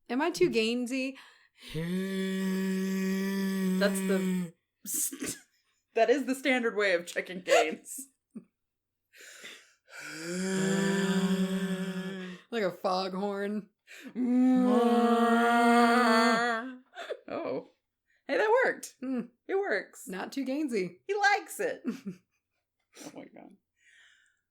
Am I too gainsy? That is the standard way of checking gains. Like a foghorn. Oh. Hey, that worked. It works. Not too gainsy. He likes it. Oh my god.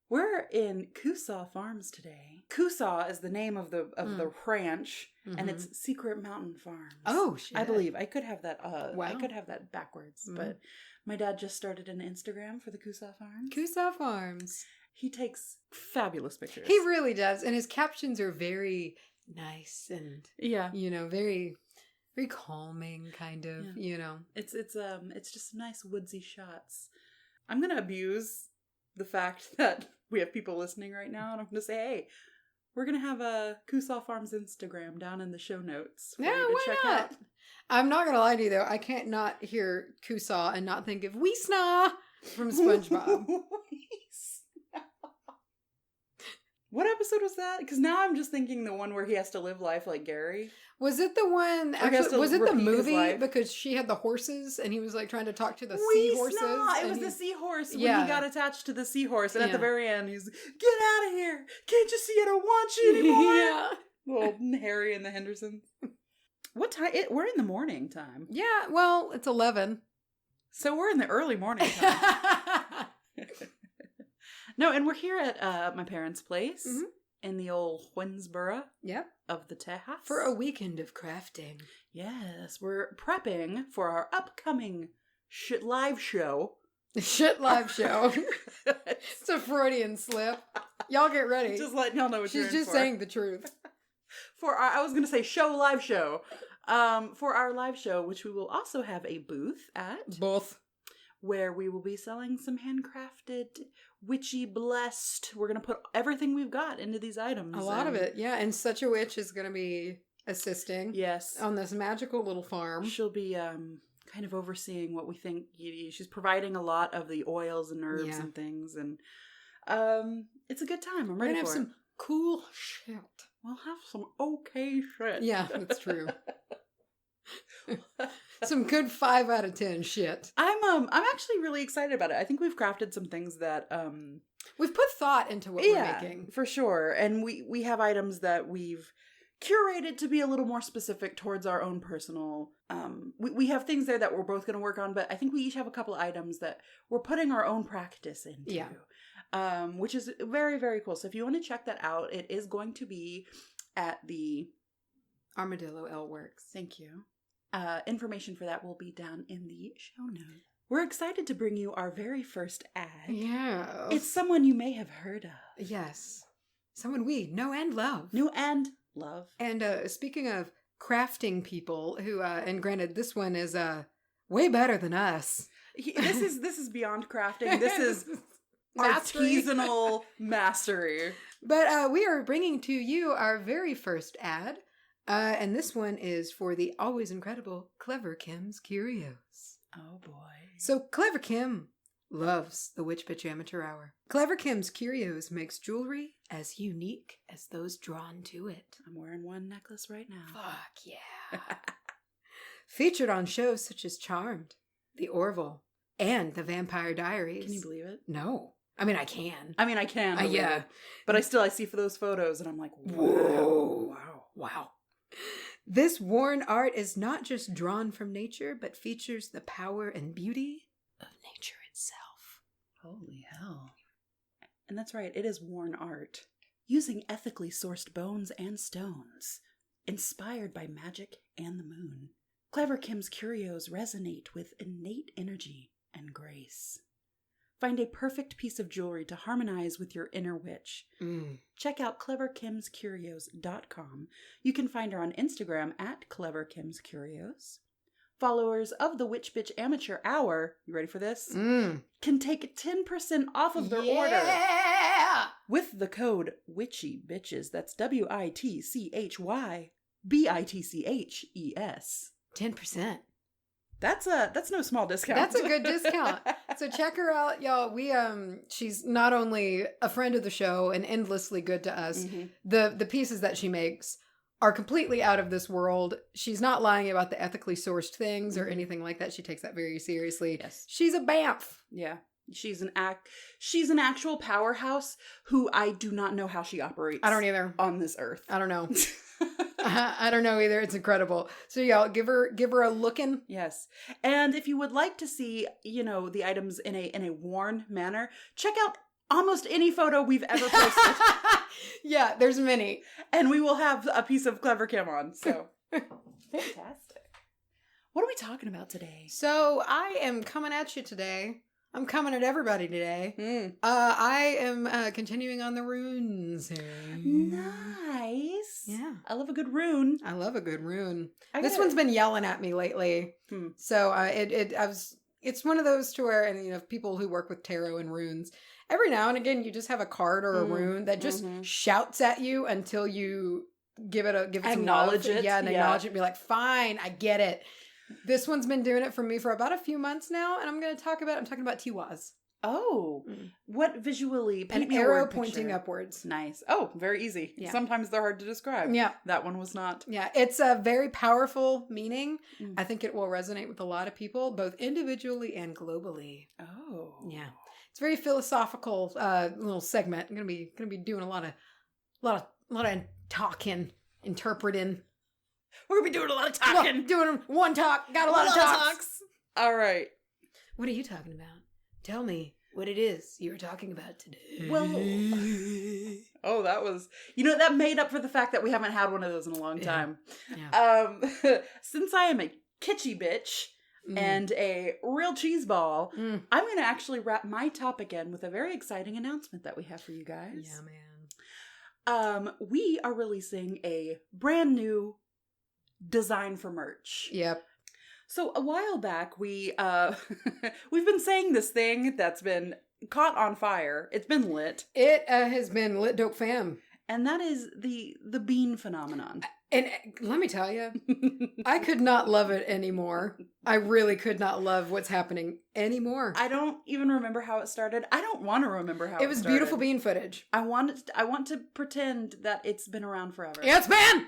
We're in Coosaw Farms today. Coosaw is the name of the ranch, and it's Secret Mountain Farms. Oh shit! I believe I could have that. Wow. I could have that backwards, but my dad just started an Instagram for the Coosaw Farms. Coosaw Farms. He takes fabulous pictures. He really does, and his captions are very nice and very, very calming, kind of. It's just nice woodsy shots. I'm gonna abuse the fact that we have people listening right now, and I'm going to say, hey, we're going to have a Coosaw Farms Instagram down in the show notes for you to check out. I'm not going to lie to you, though. I can't not hear Coosaw and not think of Weesna from SpongeBob. What episode was that? Because now I'm just thinking the one where he has to live life like Gary. Was it the one? Actually, was it the movie? Because she had the horses, and he was like trying to talk to the seahorses. It was the seahorse when he got attached to the seahorse, and at the very end, he's get out of here! Can't you see I don't want you anymore? Yeah, little Harry and the Hendersons. What time? We're in the morning time. Yeah, well, it's 11, so we're in the early morning time. No, and we're here at my parents' place in the old Winsboro of the Tejas. For a weekend of crafting. Yes, we're prepping for our upcoming live show. Shit live show. It's a Freudian slip. Y'all get ready. Just letting y'all know what you're in for. She's just saying the truth. I was going to say live show. For our live show, which we will also have a booth at. Both. Where we will be selling some handcrafted, witchy blessed. We're going to put everything we've got into these items. A lot of it, yeah. And such a witch is going to be assisting. Yes. On this magical little farm. She'll be kind of overseeing what we think. She's providing a lot of the oils and herbs and things. And it's a good time. I'm ready for it. We're going to have some cool shit. We'll have some okay shit. Yeah, that's true. Some good 5 out of 10 shit. I'm actually really excited about it. I think we've crafted some things that we've put thought into what we're making. For sure. And we have items that we've curated to be a little more specific towards our own personal we have things there that we're both going to work on, but I think we each have a couple items that we're putting our own practice into. Yeah. Which is very, very cool. So if you want to check that out, it is going to be at the Armadillo L Works. Thank you. Information for that will be down in the show notes. We're excited to bring you our very first ad. Yeah. It's someone you may have heard of. Yes. Someone we know and love. Know and love. And speaking of crafting people who, and granted, this one is way better than us. This is beyond crafting. This is artisanal mastery. But we are bringing to you our very first ad. And this one is for the always incredible Clever Kim's Curios. Oh boy. So Clever Kim loves the Witch Bitch Amateur Hour. Clever Kim's Curios makes jewelry as unique as those drawn to it. I'm wearing one necklace right now. Fuck yeah. Featured on shows such as Charmed, The Orville, and The Vampire Diaries. Can you believe it? No. I mean, I can. Yeah. But I see for those photos and I'm like, whoa. Wow. This worn art is not just drawn from nature, but features the power and beauty of nature itself. Holy hell. And that's right, it is worn art. Using ethically sourced bones and stones. Inspired by magic and the moon. Clever Kim's Curios resonate with innate energy and grace. Find a perfect piece of jewelry to harmonize with your inner witch. Check out cleverkimscurios.com. You can find her on Instagram at cleverkimscurios. Followers of the Witch Bitch Amateur Hour, you ready for this? Can take 10% off of their order with the code WitchyBitches. That's WITCHYBITCHES. 10%. That's no small discount. That's a good discount. So check her out, y'all. She's not only a friend of the show and endlessly good to us. The pieces that she makes are completely out of this world. She's not lying about the ethically sourced things or anything like that. She takes that very seriously. Yes. She's a BAMF. Yeah. She's an actual powerhouse who I do not know how she operates. I don't either. On this earth. I don't know. I don't know either. It's incredible. So y'all give her a looking. Yes. And if you would like to see, the items in a worn manner, check out almost any photo we've ever posted. Yeah, there's many. And we will have a piece of Clever Kim on. So fantastic. What are we talking about today? So I am coming at you today. I'm coming at everybody today. I am continuing on the runes here. Nice. Yeah. I love a good rune. I love a good rune. This one's been yelling at me lately. So it's one of those to where, and people who work with tarot and runes, every now and again you just have a card or a rune that just shouts at you until you give it some acknowledge love. it. Yeah, and acknowledge it and be like, fine, I get it. This one's been doing it for me for about a few months now, and I'm talking about Tiwaz. Oh, what visually? An arrow pointing upwards. Nice. Oh, very easy. Yeah. Sometimes they're hard to describe. Yeah. That one was not. Yeah, it's a very powerful meaning. I think it will resonate with a lot of people, both individually and globally. Oh. Yeah. It's a very philosophical little segment. I'm gonna be doing a lot of talking, interpreting. We're going to be doing a lot of talking. Well, doing one talk. Got a lot of talks. All right. What are you talking about? Tell me what it is you were talking about today. Well, that was, that made up for the fact that we haven't had one of those in a long time. Yeah. Since I am a kitschy bitch and a real cheese ball, I'm going to actually wrap my topic in with a very exciting announcement that we have for you guys. Yeah, man. We are releasing a brand new design for merch. Yep. So a while back, we've been saying this thing that's been caught on fire. It's been lit. It has been lit dope fam. And that is the bean phenomenon. And let me tell you, I could not love it anymore. I really could not love what's happening anymore. I don't even remember how it started. I don't want to remember how it started. It was beautiful bean footage. I want to pretend that it's been around forever. Yeah, it's been!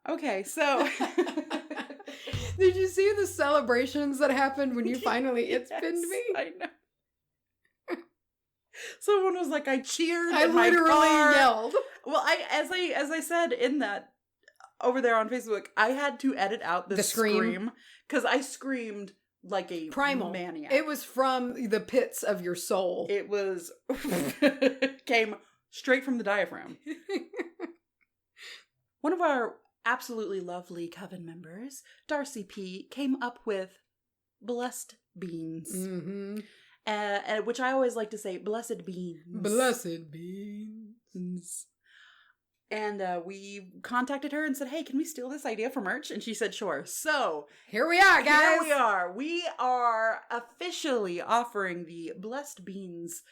Okay, so did you see the celebrations that happened when you finally pinned me? I know. Someone was like, I cheered. I literally yelled. Well, as I said in that over there on Facebook, I had to edit out the scream because I screamed like a primal maniac. It was from the pits of your soul. It was came straight from the diaphragm. One of our absolutely lovely coven members, Darcy P, came up with blessed beans. Which I always like to say, blessed beans. Blessed beans. And we contacted her and said, hey, can we steal this idea for merch? And she said, sure. So here we are, guys. Here we are. We are officially offering the blessed beans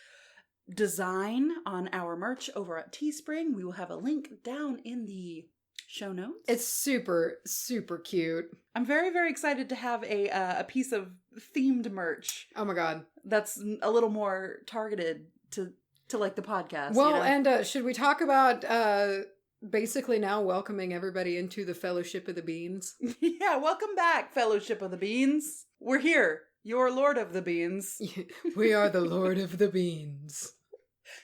design on our merch over at Teespring. We will have a link down in the show notes. It's super, super cute. I'm very, very excited to have a piece of themed merch. Oh my god. That's a little more targeted to like the podcast. Well, and should we talk about basically now welcoming everybody into the Fellowship of the Beans? Yeah, welcome back, Fellowship of the Beans. We're here, your Lord of the Beans. We are the Lord of the Beans.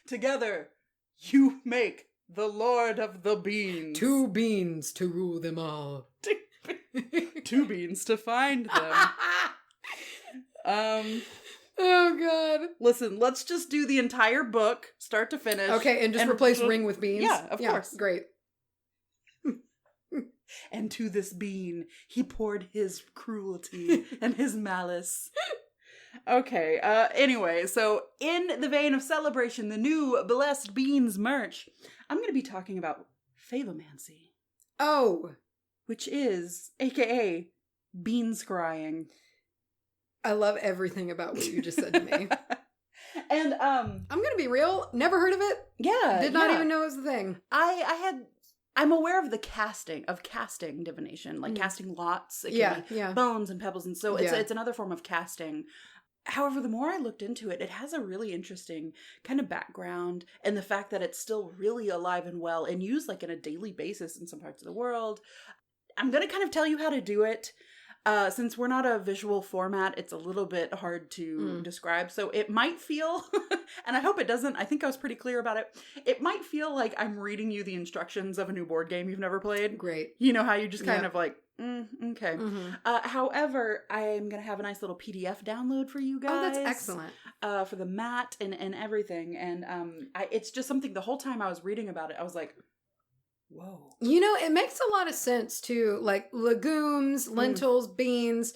Together, you make the Lord of the Beans. 2 beans to rule them all. 2 beans to find them. Oh god. Listen, let's just do the entire book, start to finish. Okay, and just replace ring with beans? Yeah, of course. Great. And to this bean, he poured his cruelty and his malice. Okay, anyway, so in the vein of celebration, the new Blessed Beans merch, I'm going to be talking about Favomancy. Oh. Which is, aka, Bean Scrying. I love everything about what you just said to me. And, I'm gonna be real, never heard of it. Yeah. Did not even know it was a thing. I'm aware of the casting divination, like casting lots. It can be bones and pebbles, and so it's another form of casting. However, the more I looked into it, it has a really interesting kind of background, and the fact that it's still really alive and well and used like on a daily basis in some parts of the world. I'm going to kind of tell you how to do it. Since we're not a visual format, it's a little bit hard to describe. So it might feel, and I hope it doesn't, I think I was pretty clear about it. It might feel like I'm reading you the instructions of a new board game you've never played. Great. You know how you just kind of like, okay. However, I'm going to have a nice little PDF download for you guys. Oh, that's excellent. For the mat and everything. And it's just something, the whole time I was reading about it, I was like, whoa. You know, it makes a lot of sense too. Like legumes, lentils, beans,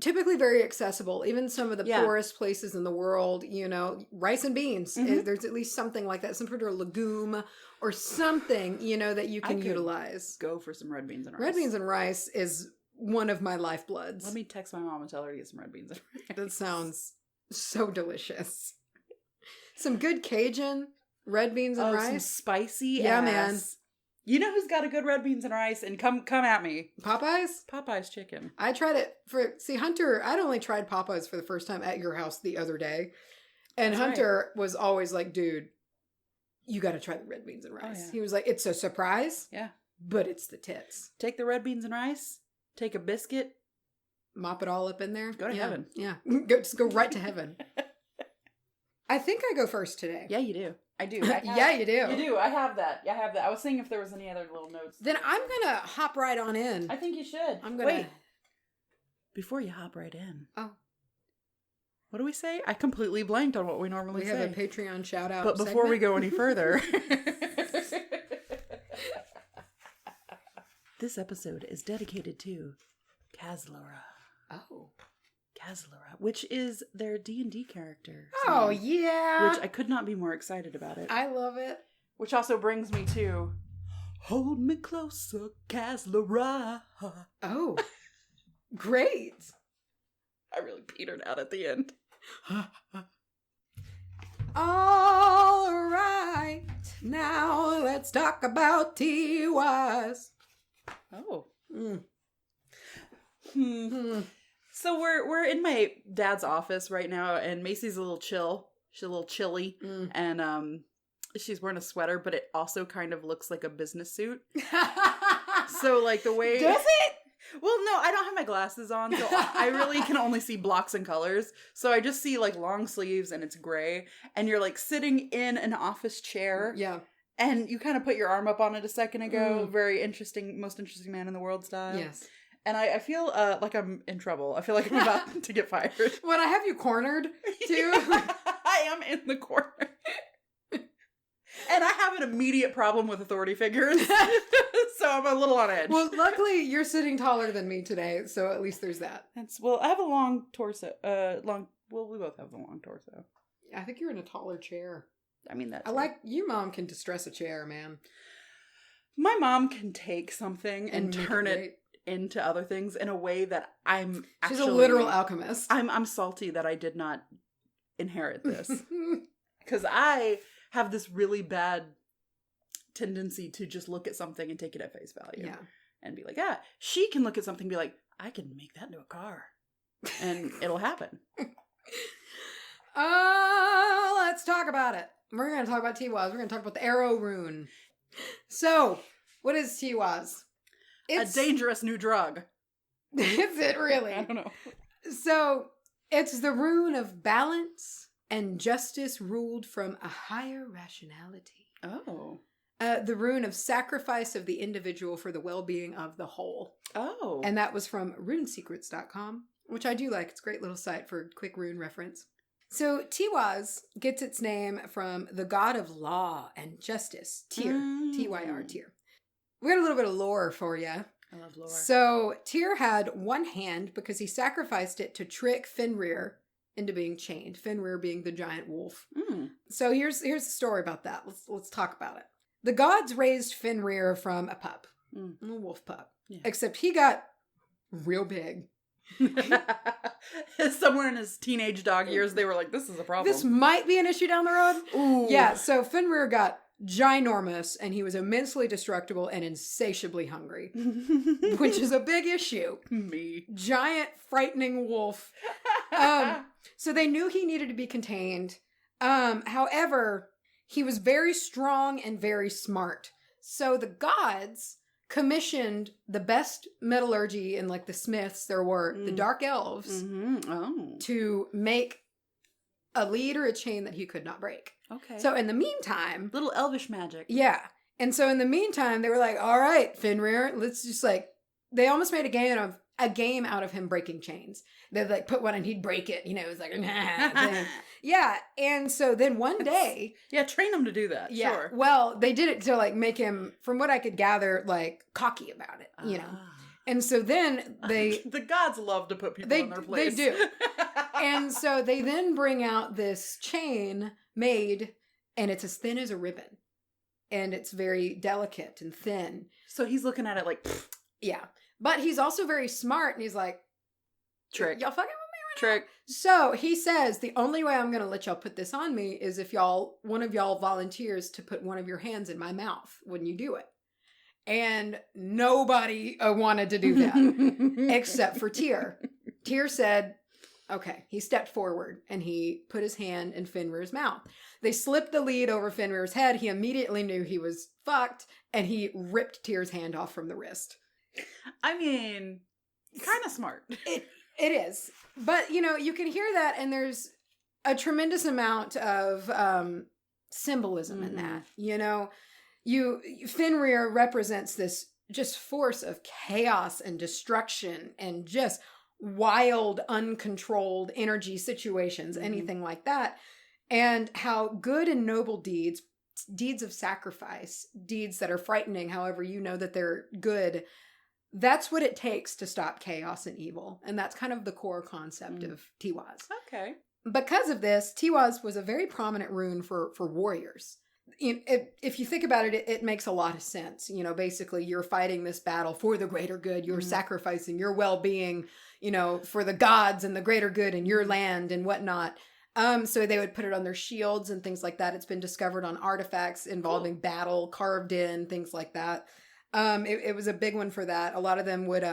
typically very accessible. Even some of the poorest places in the world, you know, rice and beans. There's at least something like that, some sort of legume or something, you know, that you can utilize. Go for some red beans and rice. Red beans and rice is one of my lifebloods. Let me text my mom and tell her to get some red beans and rice. That sounds so delicious. Some good Cajun red beans and rice. Some spicy ass. Man. You know who's got a good red beans and rice? And come at me. Popeyes? Popeyes chicken. I tried it Hunter, I'd only tried Popeyes for the first time at your house the other day. And that's Hunter was always like, dude, you got to try the red beans and rice. Oh, yeah. He was like, it's a surprise. Yeah. But it's the tits. Take the red beans and rice. Take a biscuit. Mop it all up in there. Go to heaven. Yeah. Just go right to heaven. I think I go first today. Yeah, you do. I do. Yeah, you do. You do. I have that. I was seeing if there was any other little notes. Then I'm going to hop right on in. I think you should. I'm going to... Wait. Before you hop right in. Oh. What do we say? I completely blanked on what we normally say. We have a Patreon shout out. But before we go any further... This episode is dedicated to Kazlara. Oh. Kazlara, which is their D&D character. Oh, yeah. Which I could not be more excited about it. I love it. Which also brings me to Hold Me Closer, Kazlara. Oh, great. I really petered out at the end. All right. Now let's talk about Tiwaz. Oh. So we're in my dad's office right now, and Macy's a little chill. She's a little chilly, and she's wearing a sweater, but it also kind of looks like a business suit. So like the way does it? Well, no, I don't have my glasses on, so I really can only see blocks and colors. So I just see like long sleeves, and it's gray, and you're like sitting in an office chair. Yeah. And you kind of put your arm up on it a second ago. Very interesting, most interesting man in the world style. Yes. And I feel like I'm in trouble. I feel like I'm about to get fired. When I have you cornered, too. I am in the corner. And I have an immediate problem with authority figures. So I'm a little on edge. Well, luckily, you're sitting taller than me today, so at least there's that. Well, I have a long torso. Well, we both have a long torso. I think you're in a taller chair. I mean, that's... I like... Your mom can distress a chair, man. My mom can take something and turn it into other things in a way that I'm actually... She's a literal alchemist. I'm salty that I did not inherit this. Because I have this really bad tendency to just look at something and take it at face value. Yeah. And be like, yeah. She can look at something and be like, I can make that into a car. And it'll happen. Let's talk about it. We're going to talk about Tiwaz. We're going to talk about the arrow rune. So, what is Tiwaz? It's a dangerous new drug. Is it really? I don't know. So, it's the rune of balance and justice ruled from a higher rationality. Oh. The rune of sacrifice of the individual for the well-being of the whole. Oh. And that was from runesecrets.com, which I do like. It's a great little site for quick rune reference. So Tiwaz gets its name from the god of law and justice, Tyr, Tyr, Tyr. We got a little bit of lore for you. I love lore. So Tyr had one hand because he sacrificed it to trick Fenrir into being chained. Fenrir being the giant wolf. So here's the story about that. Let's talk about it. The gods raised Fenrir from a pup, a wolf pup. Yeah. Except he got real big. Somewhere in his teenage dog years, they were like, this is a problem. This might be an issue down the road. Ooh. Yeah, so Fenrir got ginormous, and he was immensely destructible and insatiably hungry, which is a big issue. Me. Giant, frightening wolf. So they knew he needed to be contained. However, he was very strong and very smart. So the gods commissioned the best metallurgy and like the smiths there were, the dark elves, to make a lead or a chain that he could not break. Okay. So in the meantime... Little elvish magic. Yeah. And so in the meantime, they were like, all right, Fenrir, let's just like... They almost made a game out of him breaking chains. They'd like put one and he'd break it. You know, it was like... Yeah. And so then one day... Yeah, train him to do that. Yeah. Sure. Well, they did it to like make him, from what I could gather, like cocky about it, you know. And so then they... The gods love to put people in their place. They do. And so they then bring out this chain made, and it's as thin as a ribbon. And it's very delicate and thin. So he's looking at it like... Pfft. Yeah. But he's also very smart, and he's like... Trick. Y'all fucking with me right Trick. now? So he says, the only way I'm going to let y'all put this on me is if one of y'all volunteers to put one of your hands in my mouth when you do it. And nobody wanted to do that except for Tyr. Tyr said, okay. He stepped forward and he put his hand in Fenrir's mouth. They slipped the lead over Fenrir's head. He immediately knew he was fucked and he ripped Tyr's hand off from the wrist. I mean, kind of smart. It is. But, you know, you can hear that and there's a tremendous amount of symbolism in that, you know. Fenrir represents this just force of chaos and destruction and just wild, uncontrolled energy situations, anything like that. And how good and noble deeds of sacrifice, deeds that are frightening, however you know that they're good, that's what it takes to stop chaos and evil. And that's kind of the core concept of Tiwaz. Okay. Because of this, Tiwaz was a very prominent rune for warriors. If you think about it, it makes a lot of sense. You know, basically you're fighting this battle for the greater good. You're sacrificing your well-being, you know, for the gods and the greater good in your land and whatnot. So they would put it on their shields and things like that. It's been discovered on artifacts involving battle, carved in, things like that. It was a big one for that. A lot of them would,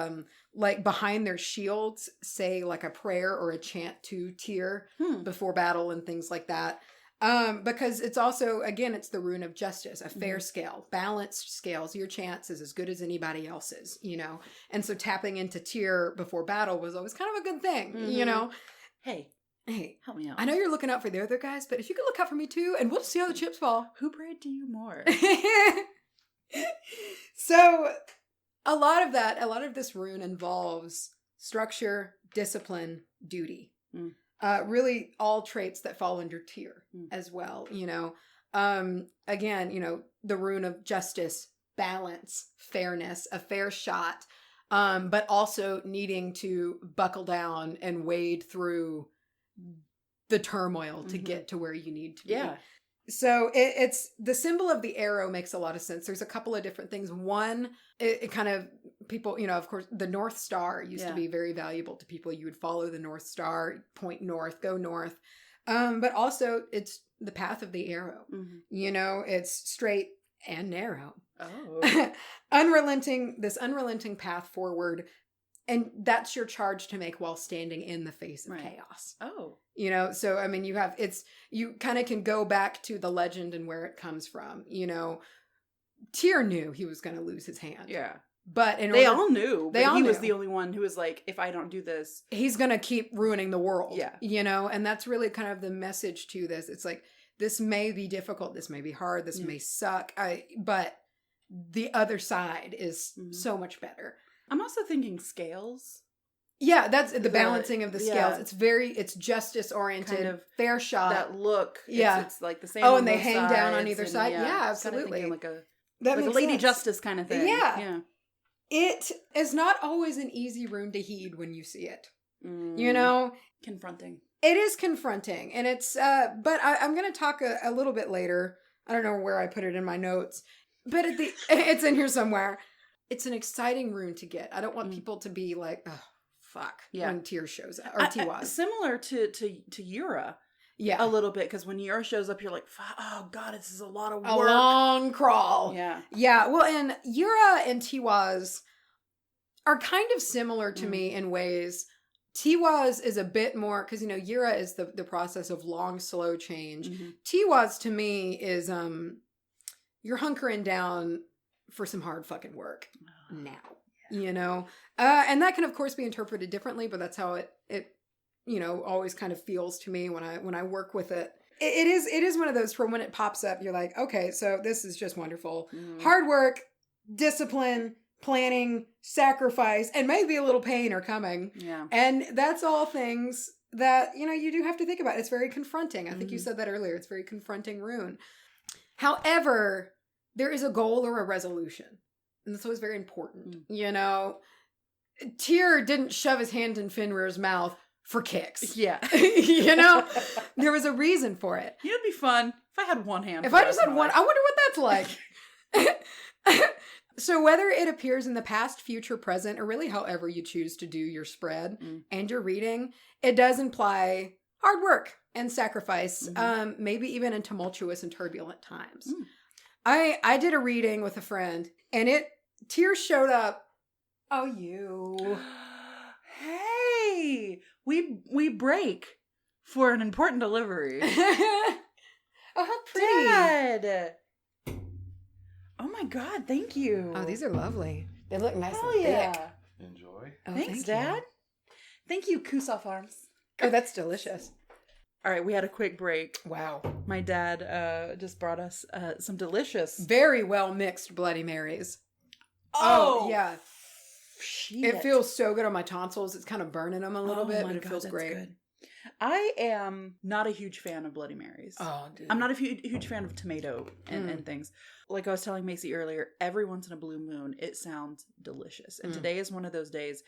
like behind their shields, say like a prayer or a chant to Tyr before battle and things like that. Because it's also, again, it's the rune of justice, a fair scale, balanced scales. Your chance is as good as anybody else's, you know? And so tapping into Tyr before battle was always kind of a good thing, you know? Hey, help me out. I know you're looking out for the other guys, but if you could look out for me too, and we'll see how the chips fall. Who prayed to you more? So a lot of this rune involves structure, discipline, duty. Really all traits that fall under Tyr as well, you know. Again, you know, the rune of justice, balance, fairness, a fair shot, but also needing to buckle down and wade through the turmoil to get to where you need to be. Yeah. So it's the symbol of the arrow makes a lot of sense. There's a couple of different things. One, it kind of people, you know, of course, the North Star used to be very valuable to people. You would follow the North Star, point north, go north. But also it's the path of the arrow. You know, it's straight and narrow. Oh. This unrelenting path forward. And that's your charge to make while standing in the face of chaos. Oh. You know, so, I mean, you kind of can go back to the legend and where it comes from. You know, Tyr knew he was going to lose his hand. Yeah. But they all knew. He was the only one who was like, if I don't do this, he's going to keep ruining the world. Yeah. You know, and that's really kind of the message to this. It's like, this may be difficult. This may be hard. This may suck. But the other side is so much better. I'm also thinking scales. Yeah, that's the balancing of the scales. It's justice oriented, kind of fair shot. That look. It's like the same. Oh, and they hang down on either side. Yeah, absolutely. Kind of like a Lady Justice kind of thing. Yeah. It is not always an easy rune to heed when you see it. You know? Confronting. It is confronting. And it's, but I'm going to talk a little bit later. I don't know where I put it in my notes, but it's in here somewhere. It's an exciting rune to get. I don't want people to be like, oh, fuck, when Tyr shows up, or Tiwaz. Similar to Yura. Yeah. A little bit, because when Yura shows up, you're like, oh god, this is a lot of work. A long crawl. Yeah. Yeah, well, and Yura and Tiwaz are kind of similar to me in ways. Tiwaz is a bit more, because, Yira is the process of long, slow change. Tiwaz to me is, you're hunkering down for some hard fucking work now, and that can of course be interpreted differently, but that's how it always kind of feels to me when I work with it. It is one of those where when it pops up, you're like, okay, so this is just wonderful. Hard work, discipline, planning, sacrifice, and maybe a little pain are coming. Yeah. And that's all things that, you do have to think about. It's very confronting. I think you said that earlier. It's very confronting rune. However, there is a goal or a resolution. And that's always very important. Tyr didn't shove his hand in Fenrir's mouth for kicks. Yeah. There was a reason for it. It'd be fun if I had one hand. If I just had one, I wonder what that's like. So whether it appears in the past, future, present, or really however you choose to do your spread and your reading, it does imply hard work and sacrifice, maybe even in tumultuous and turbulent times. I did a reading with a friend, and tears showed up. Oh, you. Hey, we break for an important delivery. Oh, how pretty. Dad. Oh my God, thank you. Oh, these are lovely. They look nice and thick. Enjoy. Oh, Thanks, Dad. Thank you, Coosaw Farms. Oh, that's delicious. All right, we had a quick break. Wow. My dad just brought us some delicious... Very well mixed Bloody Marys. Oh yeah. Shit. It feels so good on my tonsils. It's kind of burning them a little bit, but it feels great. Good. I am not a huge fan of Bloody Marys. Oh, dude. I'm not a huge fan of tomato and things. Like I was telling Macy earlier, every once in a blue moon, it sounds delicious. And today is one of those days.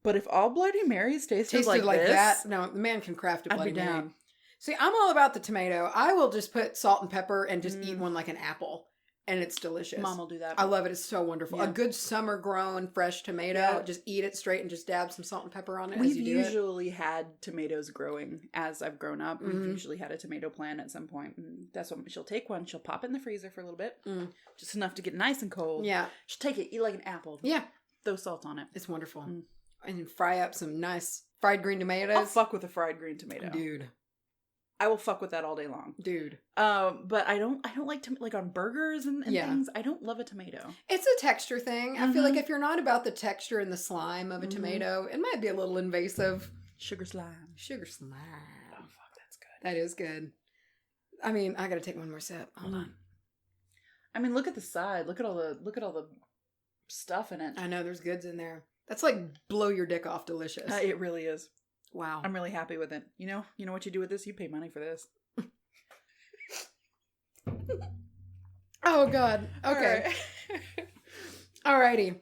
But if all Bloody Marys tasted like this, that, no, the man can craft a Bloody I'd be Mary. down. See, I'm all about the tomato. I will just put salt and pepper and just eat one like an apple. And it's delicious. Mom will do that. I love it. It's so wonderful. Yeah. A good summer grown fresh tomato. Yeah. Just eat it straight and just dab some salt and pepper on it. We've usually had tomatoes growing as I've grown up. We've usually had a tomato plant at some point. And that's what she'll take one. She'll pop it in the freezer for a little bit. Just enough to get nice and cold. Yeah. She'll take it, eat like an apple. Yeah. Throw salt on it. It's wonderful. And then fry up some nice fried green tomatoes. I'll fuck with a fried green tomato. Dude. I will fuck with that all day long. Dude. But I don't like to, like on burgers and things, I don't love a tomato. It's a texture thing. I feel like if you're not about the texture and the slime of a tomato, it might be a little invasive. Sugar slime. Sugar slime. Oh fuck, that's good. That is good. I mean, I gotta take one more sip. Hold on. I mean, look at the side. Look at all the stuff in it. I know there's goods in there. That's like blow your dick off delicious. It really is. Wow. I'm really happy with it. You know what you do with this? You pay money for this. Oh, God. Okay. Alrighty.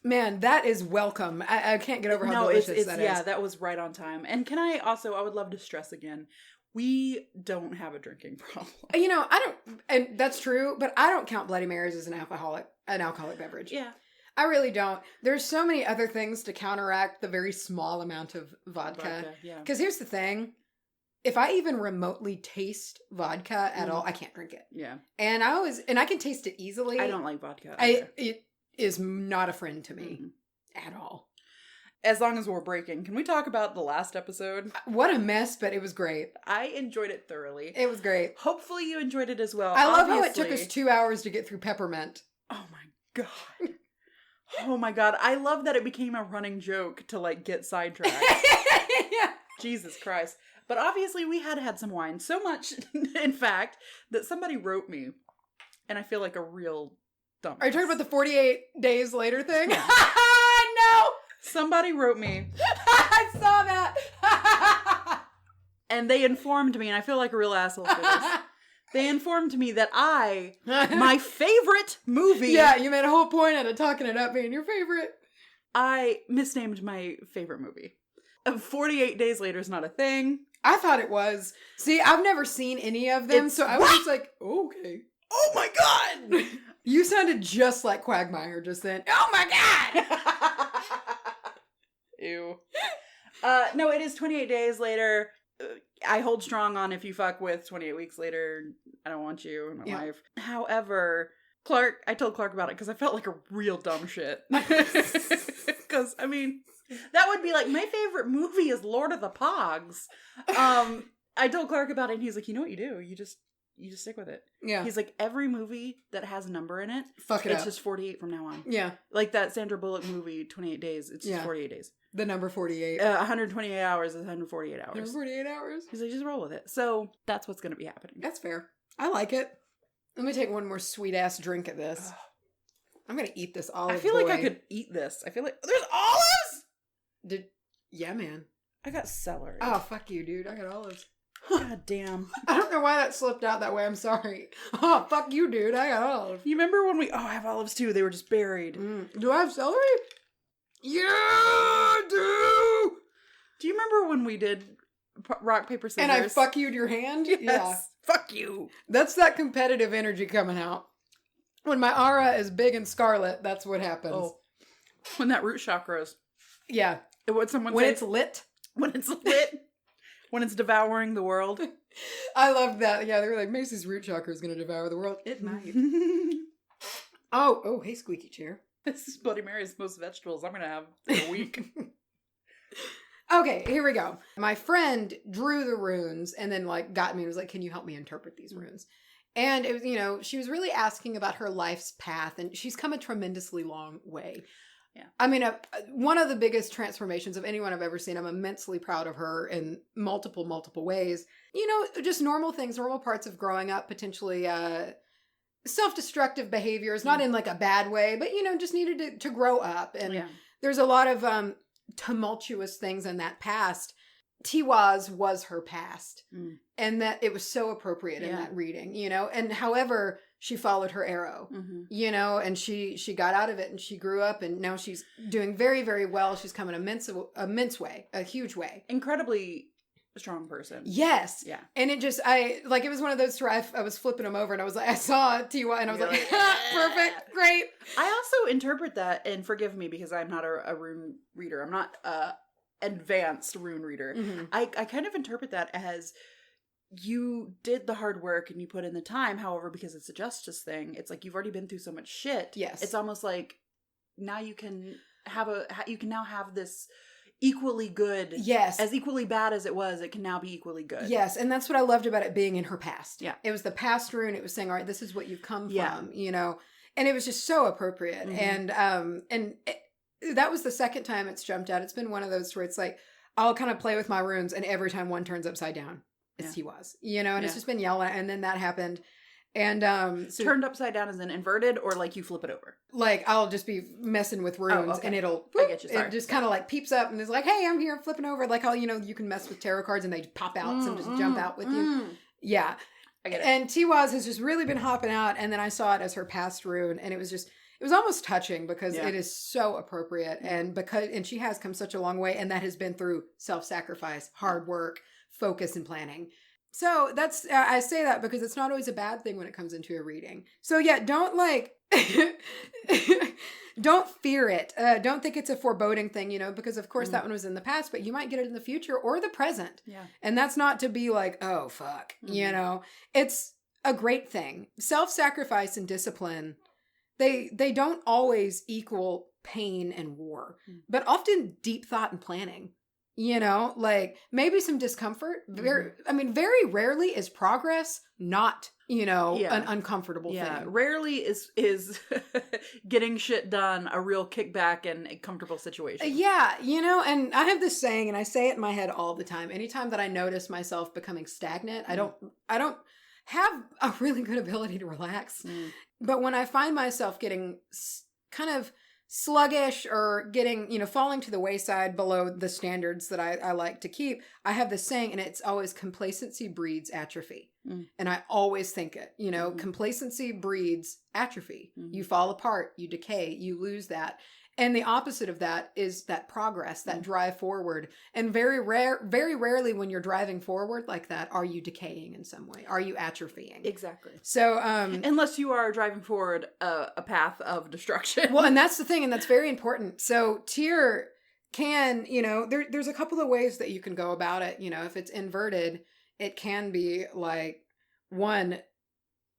Man, that is welcome. I can't get over how delicious that is. Yeah, that was right on time. And I would love to stress again, we don't have a drinking problem. I don't, and that's true, but I don't count Bloody Marys as an alcoholic beverage. Yeah. I really don't. There's so many other things to counteract the very small amount of vodka. Yeah. Because here's the thing. If I even remotely taste vodka at all, I can't drink it. Yeah. And I can taste it easily. I don't like vodka. It is not a friend to me at all. As long as we're breaking. Can we talk about the last episode? What a mess, but it was great. I enjoyed it thoroughly. It was great. Hopefully you enjoyed it as well. I love how it took us 2 hours to get through Peppermint. Oh my God. Oh my God. I love that it became a running joke to get sidetracked. Yeah. Jesus Christ. But obviously we had some wine. So much, in fact, that somebody wrote me. And I feel like a real dumbass. Are you talking about the 48 days later thing? Yeah. No! Somebody wrote me. I saw that. And they informed me, and I feel like a real asshole for this. They informed me that my favorite movie... Yeah, you made a whole point out of talking it up being your favorite. I misnamed my favorite movie. 48 Days Later is not a thing. I thought it was. See, I've never seen any of them, so I was just like, okay. Oh my God! You sounded just like Quagmire just then. Oh my God! Ew. No, it is 28 Days Later. I hold strong on if you fuck with 28 Weeks Later, I don't want you in my life. However, I told Clark about it because I felt like a real dumb shit. Because, That would be like, my favorite movie is Lord of the Pogs. I told Clark about it, and he's like, you know what you do? You just stick with it. Yeah. He's like, every movie that has a number in it, it's just 48 from now on. Yeah. Like that Sandra Bullock movie, 28 Days, it's just 48 days. The number 48. 128 hours is 148 hours. 148 hours? He's like, just roll with it. So that's what's going to be happening. That's fair. I like it. Let me take one more sweet-ass drink of this. I'm going to eat this olive. I feel like I could eat this. I feel like... There's olives?! Yeah, man. I got celery. Oh, fuck you, dude. I got olives. God damn. I don't know why that slipped out that way. I'm sorry. Oh, fuck you, dude. I got olives. You remember when I have olives too. They were just buried. Do I have celery? Yeah, I do. Do you remember when we did rock, paper, scissors? And I fuck you'd your hand? Yes. Yeah. Fuck you. That's that competitive energy coming out. When my aura is big and scarlet, that's what happens. Oh. When that root chakra is. Yeah. What someone when say? It's lit. When it's lit. When it's devouring the world. I love that. Yeah, they were like, Macy's root chakra is going to devour the world. It might. Oh, hey, squeaky chair. This is Bloody Mary's most vegetables I'm going to have in a week. Okay, here we go. My friend drew the runes and then got me and was like, can you help me interpret these runes? And it was, she was really asking about her life's path, and she's come a tremendously long way. Yeah. I mean, one of the biggest transformations of anyone I've ever seen. I'm immensely proud of her in multiple ways. Just normal things, normal parts of growing up, potentially self-destructive behaviors, not in a bad way, but, just needed to grow up. And there's a lot of tumultuous things in that past. Tiwaz was her past. And that it was so appropriate in that reading, and however she followed her arrow, and she got out of it and she grew up and now she's doing very, very well. She's come an immense way, a huge way. Incredibly strong person. Yes. Yeah. And it just, it was one of those where I was flipping them over and I was like, I saw Tiwa and I was like, perfect, great. I also interpret that, and forgive me because I'm not a rune reader. I'm not advanced rune reader. I kind of interpret that as you did the hard work and you put in the time. However, because it's a justice thing, it's like you've already been through so much shit. Yes. It's almost like now you can now have this equally good. Yes. As equally bad as it was, it can now be equally good. Yes. And that's what I loved about it being in her past. Yeah. It was the past rune. It was saying, all right, this is what you've come from, and it was just so appropriate. And that was the second time it's jumped out. It's been one of those where it's like, I'll kind of play with my runes and every time one turns upside down, it's Tiwaz, and it's just been yelling. And then that happened. And so turned upside down as in inverted, or like you flip it over? I'll just be messing with runes and it'll, I get you. Sorry. It just kind of peeps up and is like, hey, I'm here flipping over. Like how, you can mess with tarot cards and they pop out and just jump out with you. Yeah. I get it. And Tiwaz has just really been hopping out. And then I saw it as her past rune and it was almost touching because it is so appropriate and she has come such a long way, and that has been through self-sacrifice, hard work, focus, and planning. So that's, I say that because it's not always a bad thing when it comes into a reading. So yeah, don't don't fear it. Don't think it's a foreboding thing, because of course that one was in the past, but you might get it in the future or the present. Yeah. And that's not to be like, oh, fuck, it's a great thing. Self-sacrifice and discipline, they don't always equal pain and war, but often deep thought and planning. Maybe some discomfort. Very rarely is progress not, an uncomfortable thing. Rarely is getting shit done a real kickback and a comfortable situation. Yeah, and I have this saying, and I say it in my head all the time. Anytime that I notice myself becoming stagnant, I don't have a really good ability to relax. But when I find myself getting kind of sluggish or getting, falling to the wayside below the standards that I like to keep, I have this saying, and it's always complacency breeds atrophy. And I always think it, complacency breeds atrophy. You fall apart, you decay, you lose that. And the opposite of that is that progress, that drive forward. And very rarely when you're driving forward like that, are you decaying in some way? Are you atrophying? Exactly. So, unless you are driving forward a path of destruction. Well, and that's the thing, and that's very important. So Tyr can, there's a couple of ways that you can go about it. If it's inverted, it can be one,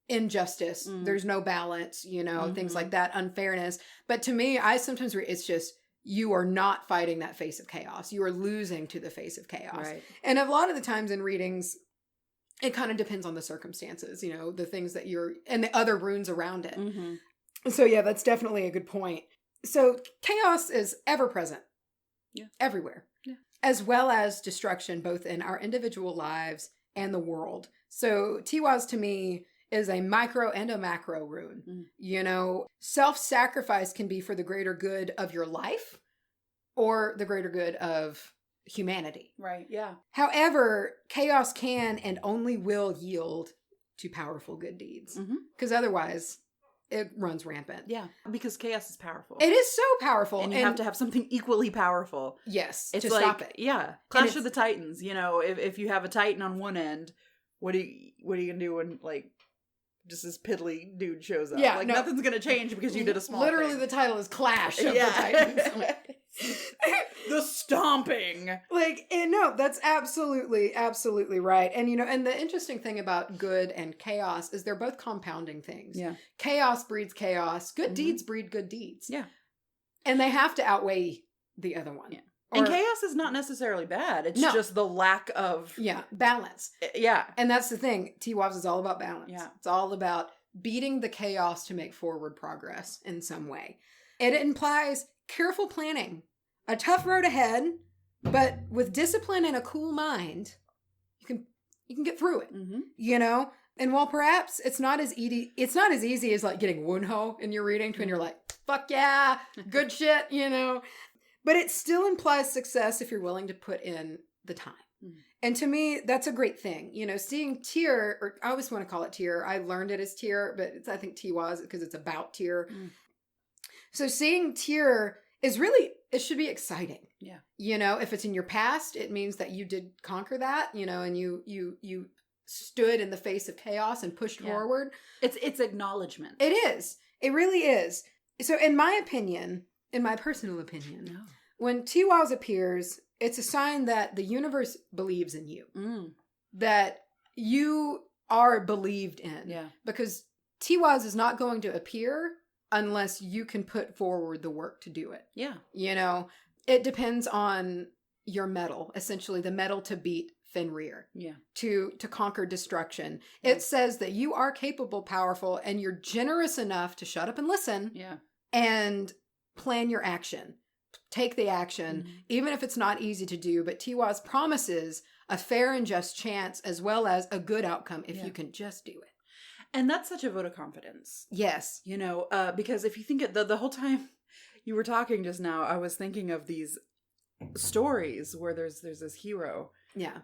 injustice, there's no balance, things like that, unfairness. But to me, I sometimes it's just you are not fighting that face of chaos. You are losing to the face of chaos. Right. And a lot of the times in readings, it kind of depends on the circumstances, the things that and the other runes around it. Mm-hmm. So yeah, that's definitely a good point. So chaos is ever present. Yeah. Everywhere. Yeah. As well as destruction, both in our individual lives and the world. So Tiwaz to me is a micro and a macro rune. Self-sacrifice can be for the greater good of your life or the greater good of humanity. Right, yeah. However, chaos can and only will yield to powerful good deeds. Because otherwise, it runs rampant. Yeah, because chaos is powerful. It is so powerful. And you have to have something equally powerful. Yes, it's to like, stop it. Yeah, Clash of the Titans. If you have a Titan on one end, what are you gonna do when just this piddly dude shows up? Yeah, nothing's gonna change because you did a small Literally, thing. the title is Clash of the Titans. The stomping. That's absolutely right. And the interesting thing about good and chaos is they're both compounding things. Yeah. Chaos breeds chaos. Good deeds breed good deeds. Yeah. And they have to outweigh the other one. Yeah. And chaos is not necessarily bad. It's just the lack of... Yeah. Balance. Yeah. And that's the thing. Tiwaz is all about balance. Yeah. It's all about beating the chaos to make forward progress in some way. It implies careful planning. A tough road ahead, but with discipline and a cool mind, you can get through it. And while perhaps it's not as easy as like getting wunho in your reading when you're like, fuck yeah, good shit, but it still implies success if you're willing to put in the time. And to me, that's a great thing. Seeing Tyr, or I always want to call it Tyr. I learned it as Tyr, but I think Tiwaz because it's about Tyr. So seeing Tyr is really, it should be exciting. Yeah. If it's in your past, it means that you did conquer that, and you stood in the face of chaos and pushed forward. It's acknowledgement. It is. It really is. So in my personal opinion, when Tiwaz appears, it's a sign that the universe believes in you. That you are believed in. Yeah. Because Tiwaz is not going to appear unless you can put forward the work to do it. Yeah. It depends on your mettle, essentially the mettle to beat Fenrir. Yeah. To conquer destruction. Yeah. It says that you are capable, powerful, and you're generous enough to shut up and listen. Yeah. And plan your action. Take the action, even if it's not easy to do. But Tiwaz promises a fair and just chance as well as a good outcome if you can just do it. And that's such a vote of confidence. Yes. Because if you think the whole time you were talking just now, I was thinking of these stories where there's this hero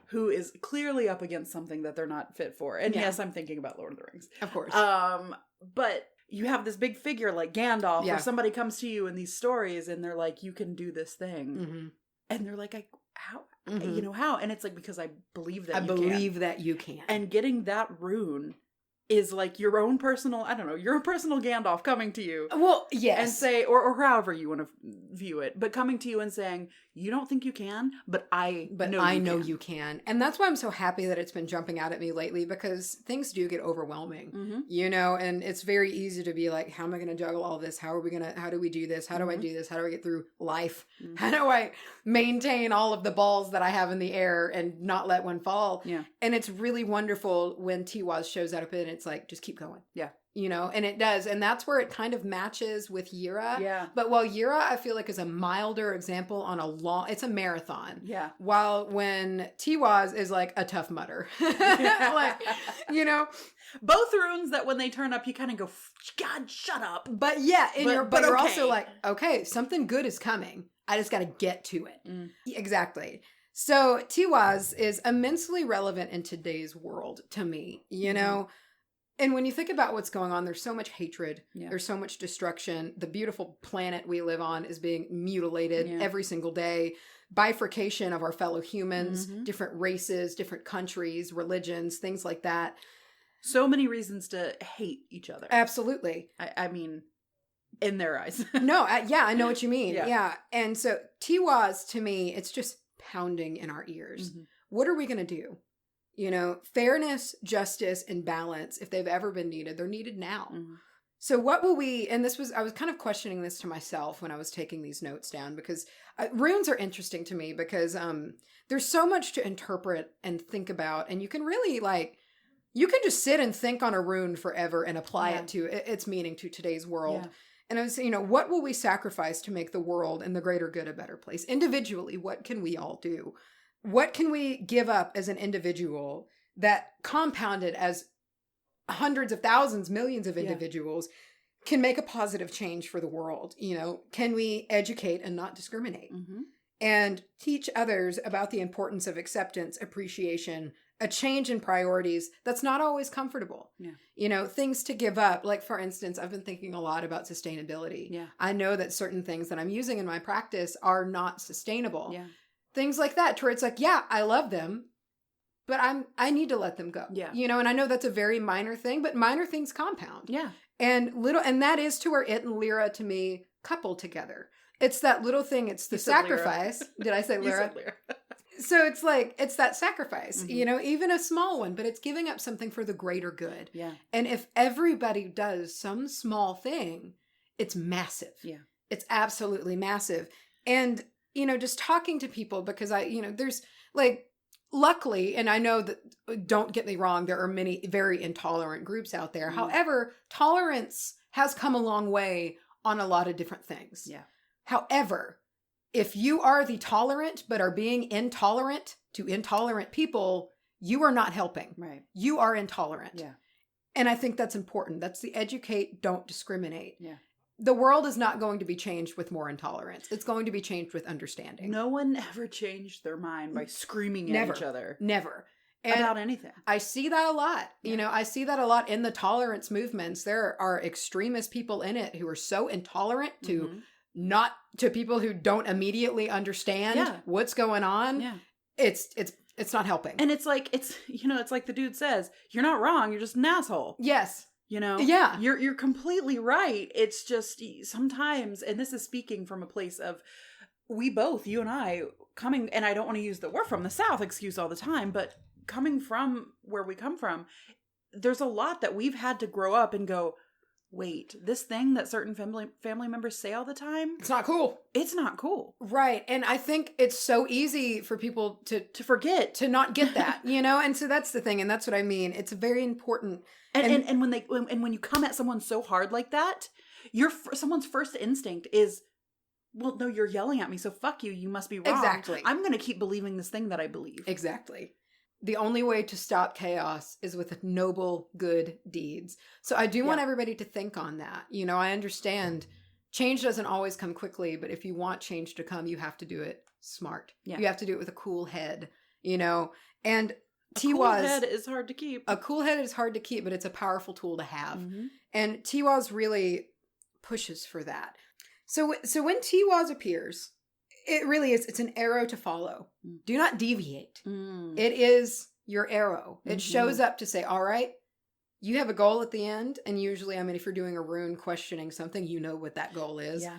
who is clearly up against something that they're not fit for. And yes, I'm thinking about Lord of the Rings. Of course. But you have this big figure like Gandalf or somebody comes to you in these stories and they're like, you can do this thing. And they're like, how? How? And it's like, because I believe that you can. And getting that rune is like your own personal Gandalf coming to you. Well, yes. And say, or however you want to view it, but coming to you and saying, you don't think you can, but I know you can. And that's why I'm so happy that it's been jumping out at me lately, because things do get overwhelming, and it's very easy to be like, how am I going to juggle all this? How do we do this? How do I do this? How do I get through life? How do I maintain all of the balls that I have in the air and not let one fall? Yeah. And it's really wonderful when Tiwaz shows up and it's like, just keep going. Yeah. And it does. And that's where it kind of matches with Yira. Yeah. But while Yira, I feel like, is a milder example on it's a marathon. Yeah. While when Tiwaz is like a tough mutter. Both runes that when they turn up, you kind of go, God, shut up. But yeah, but you're also like, okay, something good is coming. I just got to get to it. Exactly. So Tiwaz is immensely relevant in today's world to me, And when you think about what's going on, there's so much hatred. Yeah. There's so much destruction. The beautiful planet we live on is being mutilated every single day. Bifurcation of our fellow humans, different races, different countries, religions, things like that. So many reasons to hate each other. Absolutely. I mean, in their eyes. No, I know what you mean. Yeah. And so Tiwaz, to me, it's just pounding in our ears. What are we going to do? Fairness, justice, and balance, if they've ever been needed, they're needed now. So what will we, and I was kind of questioning this to myself when I was taking these notes down, because runes are interesting to me because there's so much to interpret and think about, and you can really you can just sit and think on a rune forever and apply it to its meaning to today's world. Yeah. And I was saying, what will we sacrifice to make the world and the greater good a better place? Individually, what can we all do? What can we give up as an individual that compounded as hundreds of thousands, millions of individuals can make a positive change for the world? Can we educate and not discriminate? Mm-hmm. And teach others about the importance of acceptance, appreciation, a change in priorities that's not always comfortable. Yeah. Things to give up. Like, for instance, I've been thinking a lot about sustainability. Yeah. I know that certain things that I'm using in my practice are not sustainable. Yeah. Things like that, where it's I love them, but I need to let them go. Yeah. And I know that's a very minor thing, but minor things compound. Yeah. And that is to where it and Lyra, to me, couple together. It's that little thing. It's the sacrifice. Did I say Lyra? You said Lyra. So it's that sacrifice, mm-hmm. Even a small one, but it's giving up something for the greater good. Yeah. And if everybody does some small thing, it's massive. Yeah. It's absolutely massive. And, just talking to people, because there's luckily, and I know that, don't get me wrong, there are many very intolerant groups out there. Mm. However, tolerance has come a long way on a lot of different things. Yeah. However, if you are the tolerant but are being intolerant to intolerant people, you are not helping. Right. You are intolerant. Yeah. And I think that's important. That's the educate, don't discriminate. Yeah. The world is not going to be changed with more intolerance. It's going to be changed with understanding. No one ever changed their mind by screaming at each other. Never. And about anything. I see that a lot. Yeah. I see that a lot in the tolerance movements. There are extremist people in it who are so intolerant to mm-hmm. not to people who don't immediately understand what's going on. Yeah. It's not helping. And it's like the dude says, you're not wrong, you're just an asshole. Yes. Yeah. You're completely right. It's just sometimes, and this is speaking from a place of we both, you and I, coming, and I don't want to use we're from the South excuse all the time, but coming from where we come from, there's a lot that we've had to grow up and go, wait, this thing that certain family members say all the time, it's not cool. It's not cool. Right. And I think it's so easy for people to forget, to not get that, And so that's the thing. And that's what I mean. It's very important. And when you come at someone so hard like that, someone's first instinct is, well, no, you're yelling at me, so fuck you. You must be wrong. Exactly. I'm going to keep believing this thing that I believe. Exactly. The only way to stop chaos is with noble, good deeds. So I do want everybody to think on that. I understand change doesn't always come quickly, but if you want change to come, you have to do it smart. Yeah. You have to do it with a cool head, and Tiwaz, cool head is hard to keep. A cool head is hard to keep, but it's a powerful tool to have. Mm-hmm. And Tiwaz really pushes for that. So when Tiwaz appears, it really is, it's an arrow to follow. Do not deviate. Mm. It is your arrow. It mm-hmm. shows up to say, all right, you have a goal at the end. And usually, if you're doing a rune questioning something, you know what that goal is. Yeah.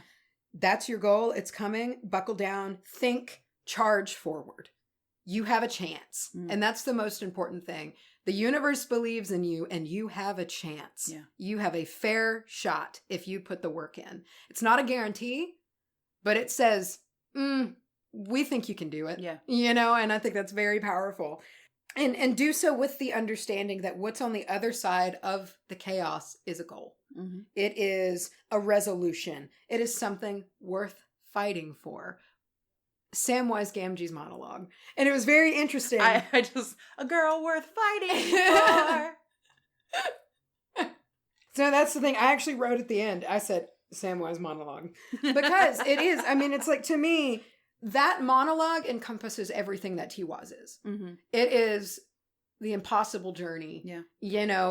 That's your goal. It's coming. Buckle down. Think. Charge forward. You have a chance. Mm. And that's the most important thing. The universe believes in you and you have a chance. Yeah. You have a fair shot if you put the work in. It's not a guarantee, but it says, we think you can do it. Yeah. And I think that's very powerful. And do so with the understanding that what's on the other side of the chaos is a goal. Mm-hmm. It is a resolution. It is something worth fighting for. Samwise Gamgee's monologue. And it was very interesting. A girl worth fighting for. So that's the thing. I actually wrote at the end, I said, Samwise monologue. Because it is, it's like, to me, that monologue encompasses everything that Tiwaz is. Mm-hmm. It is the impossible journey. Yeah.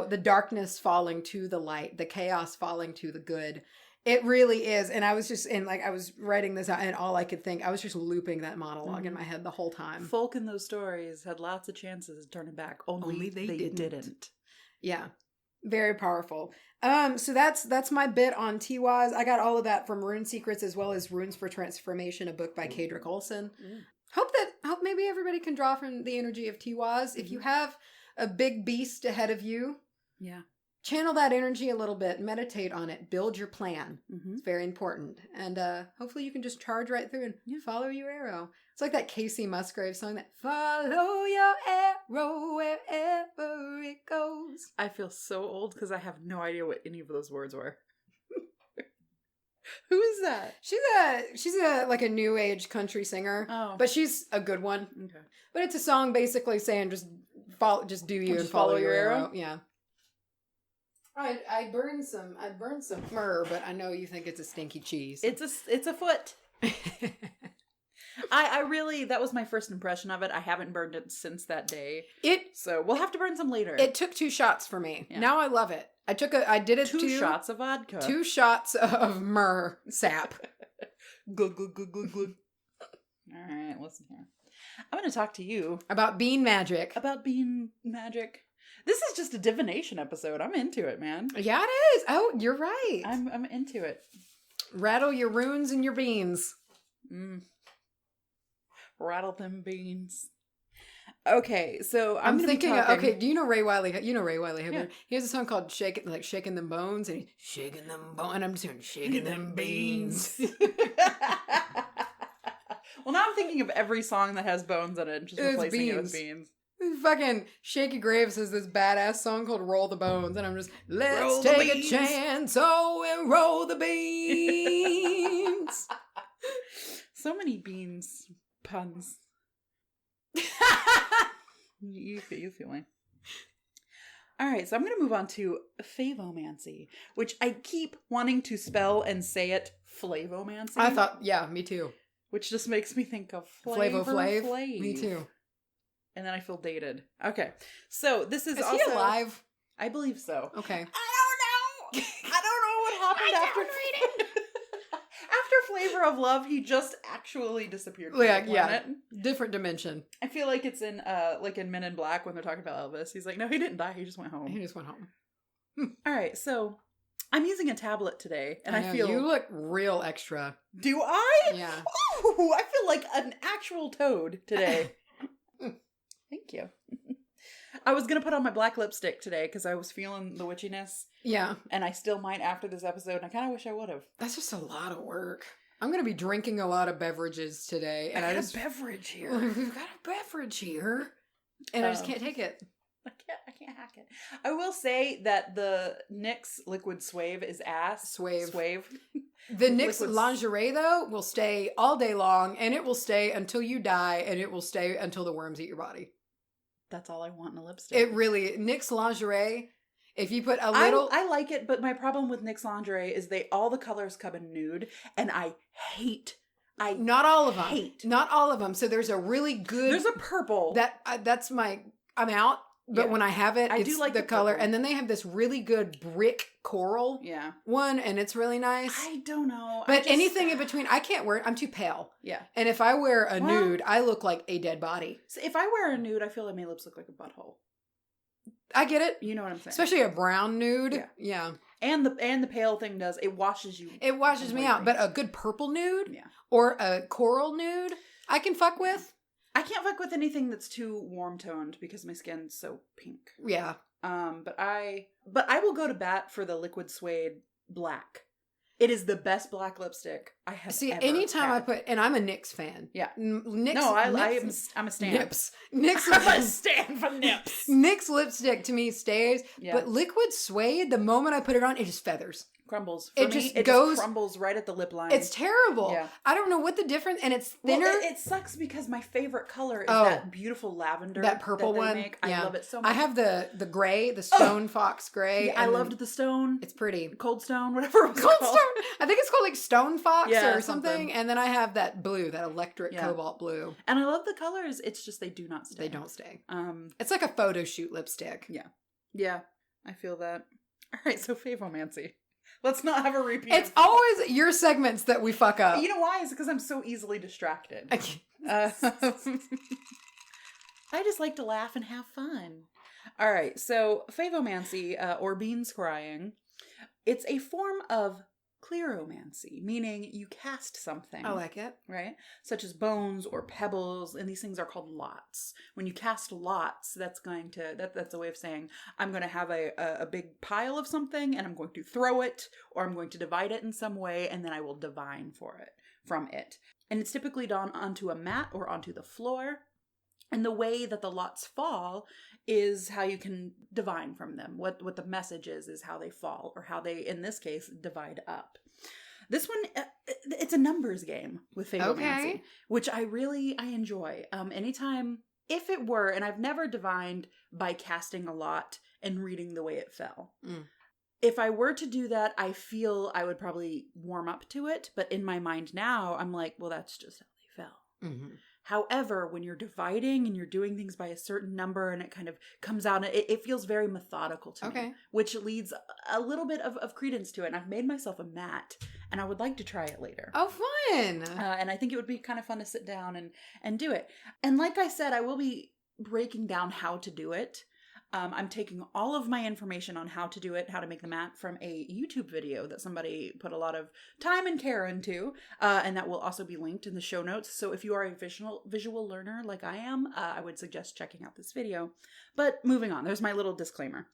The darkness falling to the light, the chaos falling to the good. It really is. And I was just I was writing this out and all I could think, I was just looping that monologue in my head the whole time. Folk in those stories had lots of chances of turning back. Only they didn't. Yeah. Very powerful. So that's my bit on Tiwaz. I got all of that from Rune Secrets as well as Runes for Transformation, a book by Kadrick Olson. Hope maybe everybody can draw from the energy of Tiwaz. If you have a big beast ahead of you, channel that energy a little bit, meditate on it, build your plan. Mm-hmm. It's very important. And hopefully you can just charge right through and follow your arrow. It's like that Casey Musgrave song that follow your arrow wherever it goes. I feel so old because I have no idea what any of those words were. Who is that? She's like a new age country singer. Oh. But she's a good one. Okay. But it's a song basically saying just do you and follow your arrow. Yeah. I'd burn some myrrh, but I know you think it's a stinky cheese. It's a foot. I really, that was my first impression of it. I haven't burned it since that day. So we'll have to burn some later. It took 2 shots for me. Yeah. Now I love it. I did it 2 shots of vodka. 2 shots of myrrh sap. Glug, glug, glug, glug, glug. All right, listen here. I'm going to talk to you. About bean magic. This is just a divination episode. I'm into it, man. Yeah, it is. Oh, you're right. I'm into it. Rattle your runes and your beans. Rattle them beans. Okay, so I'm thinking. Okay, do you know Ray Wiley? You know Ray Wiley. Yeah. He has a song called "Shaking Them Bones," and he's shaking them bones. And I'm just doing shaking them beans. Well, now I'm thinking of every song that has bones in it, and just replacing it with beans. Fucking Shaky Graves has this badass song called "Roll the Bones," and I'm just let's take a chance, and roll the beans. So many beans puns. You feeling? All right, so I'm going to move on to Favomancy, which I keep wanting to spell and say it Flavomancy. I thought, yeah, me too. Which just makes me think of Flavo Flav. Me too. And then I feel dated. Okay, so this is also... Is he alive? I believe so. Okay. I don't know what happened after Flavor of Love. He just actually disappeared from the planet. Different dimension. I feel like it's in like in Men in Black when they're talking about Elvis. He's like, no, he didn't die. He just went home. All right, so I'm using a tablet today, and I feel you look real extra. Do I? Yeah. Ooh, I feel like an actual toad today. Thank you. I was gonna put on my black lipstick today because I was feeling the witchiness. Yeah. And I still might after this episode, and I kind of wish I would have. That's just a lot of work. I'm gonna be drinking a lot of beverages today, and I just beverage here. We've got a beverage here, and I just can't take it. I can't hack it. I will say that the NYX liquid swave is ass. Swave. The NYX lingerie, though, will stay all day long, and it will stay until you die, and it will stay until the worms eat your body. That's all I want in a lipstick. It really... NYX lingerie, if you put a little... I like it, but my problem with NYX lingerie is all the colors come in nude, and I hate... Not all of them. Not all of them. So there's a really good... There's a purple. That's my... I'm out. But when I have it, I do like the color. And then they have this really good brick coral one, and it's really nice. I don't know. But anything in between, I can't wear it. I'm too pale. Yeah. And if I wear a nude, I look like a dead body. So if I wear a nude, I feel like my lips look like a butthole. I get it. You know what I'm saying? Especially a brown nude. Yeah. And the pale thing does. It washes you. It washes me out. But a good purple nude or a coral nude, I can fuck with. I can't fuck with anything that's too warm toned because my skin's so pink. Yeah. But I will go to bat for the liquid suede black. It is the best black lipstick I have ever anytime had. I put, and I'm a NYX fan. Yeah. NYX. No, I'm a stan. Nips. NYX. I'm a stan for Nips. NYX lipstick to me stays, but liquid suede, the moment I put it on, it just feathers. Crumbles. It just crumbles right at the lip line. It's terrible. Yeah. I don't know what the difference, and it's thinner. Well, it sucks because my favorite color is that beautiful lavender. That purple one. Make. I love it so much. I have the gray, the stone fox gray. Yeah, I loved the stone. It's pretty. Cold stone, whatever it was called. Stone. I think it's called like stone fox or something. And then I have that blue, that electric cobalt blue. And I love the colors. It's just they do not stay. They don't stay. It's like a photo shoot lipstick. Yeah. Yeah. I feel that. All right, so Favomancy. Let's not have a repeat. It's always your segments that we fuck up. You know why? It's because I'm so easily distracted. I just like to laugh and have fun. All right, so Favomancy, or Bean Scrying, it's a form of cleromancy, meaning you cast something. I like it. Right? Such as bones or pebbles, and these things are called lots. When you cast lots, that's a way of saying, I'm going to have a big pile of something, and I'm going to throw it, or I'm going to divide it in some way, and then I will divine from it. And it's typically done onto a mat or onto the floor. And the way that the lots fall is how you can divine from them. What the message is how they fall, or how they, in this case, divide up. This one, it's a numbers game with Favomancy, which I enjoy. Anytime, if it were, and I've never divined by casting a lot and reading the way it fell. If I were to do that, I feel I would probably warm up to it. But in my mind now, I'm like, well, that's just how they fell. Mm-hmm. However, when you're dividing and you're doing things by a certain number and it kind of comes out, it feels very methodical to me, which leads a little bit of credence to it. And I've made myself a mat, and I would like to try it later. Oh, fun. And I think it would be kind of fun to sit down and do it. And like I said, I will be breaking down how to do it. I'm taking all of my information on how to do it, how to make the mat, from a YouTube video that somebody put a lot of time and care into, and that will also be linked in the show notes. So if you are a visual learner like I am, I would suggest checking out this video. But moving on, there's my little disclaimer.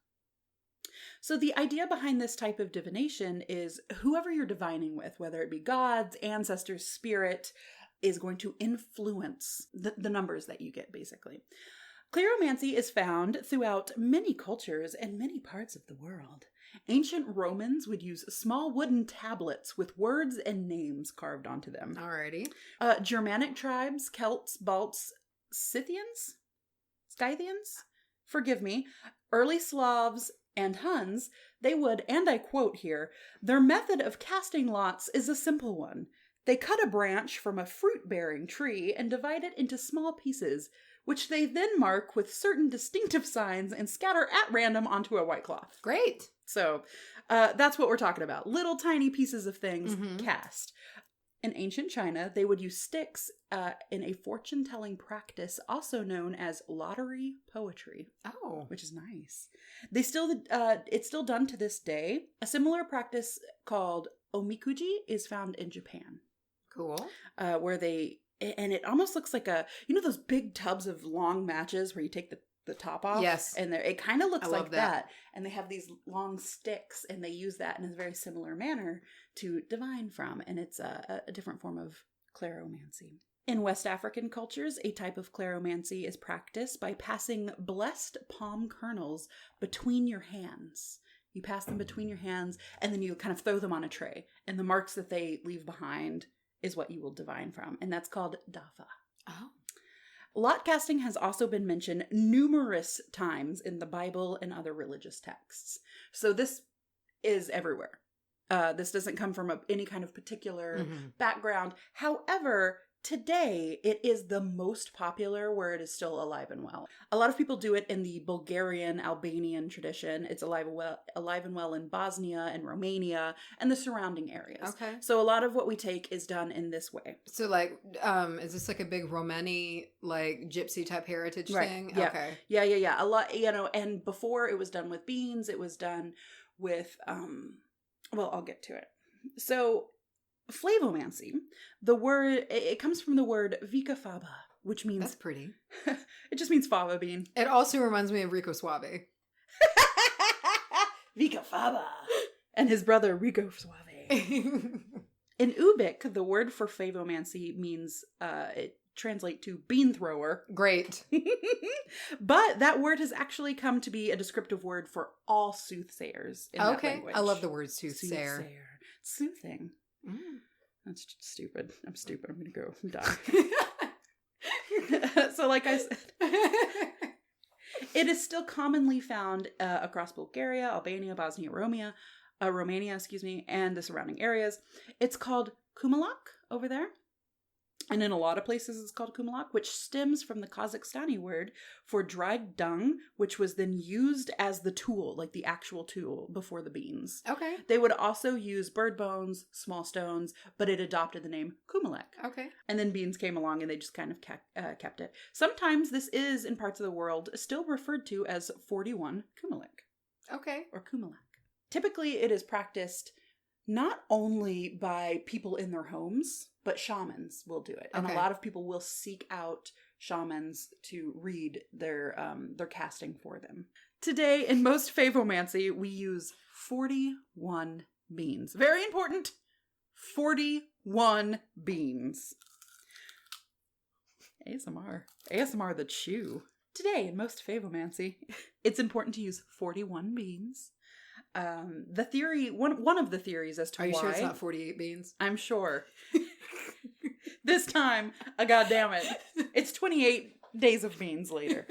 So the idea behind this type of divination is whoever you're divining with, whether it be gods, ancestors, spirit, is going to influence the numbers that you get, basically. Cleromancy is found throughout many cultures and many parts of the world. Ancient Romans would use small wooden tablets with words and names carved onto them. Alrighty. Germanic tribes, Celts, Balts, Scythians? Forgive me. Early Slavs and Huns, they would, and I quote here, their method of casting lots is a simple one. They cut a branch from a fruit-bearing tree and divide it into small pieces, which they then mark with certain distinctive signs and scatter at random onto a white cloth. Great. So that's what we're talking about. Little tiny pieces of things cast. In ancient China, they would use sticks in a fortune-telling practice, also known as lottery poetry. Oh. Which is nice. It's still done to this day. A similar practice called omikuji is found in Japan. Cool. Where and it almost looks like those big tubs of long matches where you take the top off? Yes. And it kind of looks like that. And they have these long sticks, and they use that in a very similar manner to divine from. And it's a different form of cleromancy. In West African cultures, a type of cleromancy is practiced by passing blessed palm kernels between your hands. You pass them between your hands, and then you kind of throw them on a tray. And the marks that they leave behind is what you will divine from, and that's called dafa. Oh. Lot casting has also been mentioned numerous times in the Bible and other religious texts. So this is everywhere. This doesn't come from any kind of particular background. However, today it is the most popular where it is still alive and well. A lot of people do it in the Bulgarian, Albanian tradition. It's alive and well in Bosnia and Romania and the surrounding areas. Okay. So a lot of what we take is done in this way. So is this like a big Romani, like gypsy type heritage thing? Yeah. Okay. Yeah. A lot, and before it was done with beans, it was done with, I'll get to it. So Favomancy, the word, it comes from the word vikafaba, which means... That's pretty. It just means fava bean. It also reminds me of Rico Suave. Vikafaba. And his brother Rico Suave. In Ubik, the word for Favomancy means, it translates to bean thrower. Great. But that word has actually come to be a descriptive word for all soothsayers in that language. I love the word soothsayer. Soothing. That's stupid. I'm stupid. I'm gonna go die. So like I said, it is still commonly found across Bulgaria, Albania, Bosnia, Romania, and the surrounding areas. It's called kumalak over there. And in a lot of places it's called kumalak, which stems from the Kazakhstani word for dried dung, which was then used as the tool, like the actual tool before the beans. Okay. They would also use bird bones, small stones, but it adopted the name kumalek. Okay. And then beans came along and they just kind of kept it. Sometimes this is, in parts of the world, still referred to as 41 kumalek. Okay. Or kumalak. Typically it is practiced not only by people in their homes, but shamans will do it. And a lot of people will seek out shamans to read their casting for them. Today, in most Favomancy, we use 41 beans. Very important. 41 beans. ASMR the chew. Today, in most Favomancy, it's important to use 41 beans. The theory, one of the theories as to why... Are you sure it's not 48 beans? I'm sure. This time, goddammit, it's 28 days of beans later.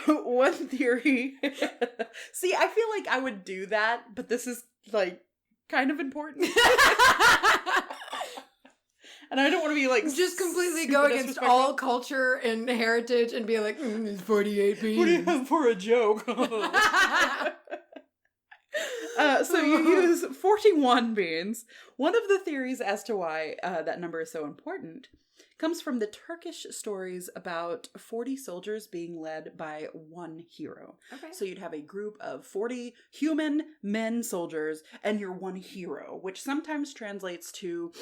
One theory... See, I feel like I would do that, but this is, like, kind of important. And I don't want to be, like... Just completely go against all culture and heritage and be like, it's 48 beans. What do you have for a joke? So you use 41 beans. One of the theories as to why that number is so important comes from the Turkish stories about 40 soldiers being led by one hero. Okay. So you'd have a group of 40 human men soldiers and your one hero, which sometimes translates to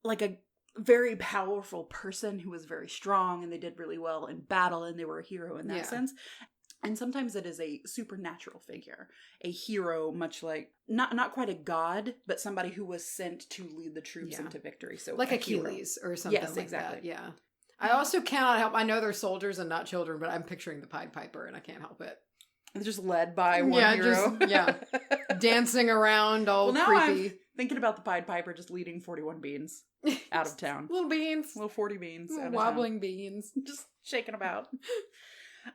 like a very powerful person who was very strong and they did really well in battle and they were a hero in that sense. And sometimes it is a supernatural figure, a hero, much like, not quite a god, but somebody who was sent to lead the troops into victory. So like Achilles or something like exactly. that. Yeah. I also cannot help, I know they're soldiers and not children, but I'm picturing the Pied Piper and I can't help it. They're just led by one hero. Dancing around all creepy. I'm thinking about the Pied Piper just leading 41 beans out of town. Little beans. Little 40 beans. Little wobbling beans. Just shaking about.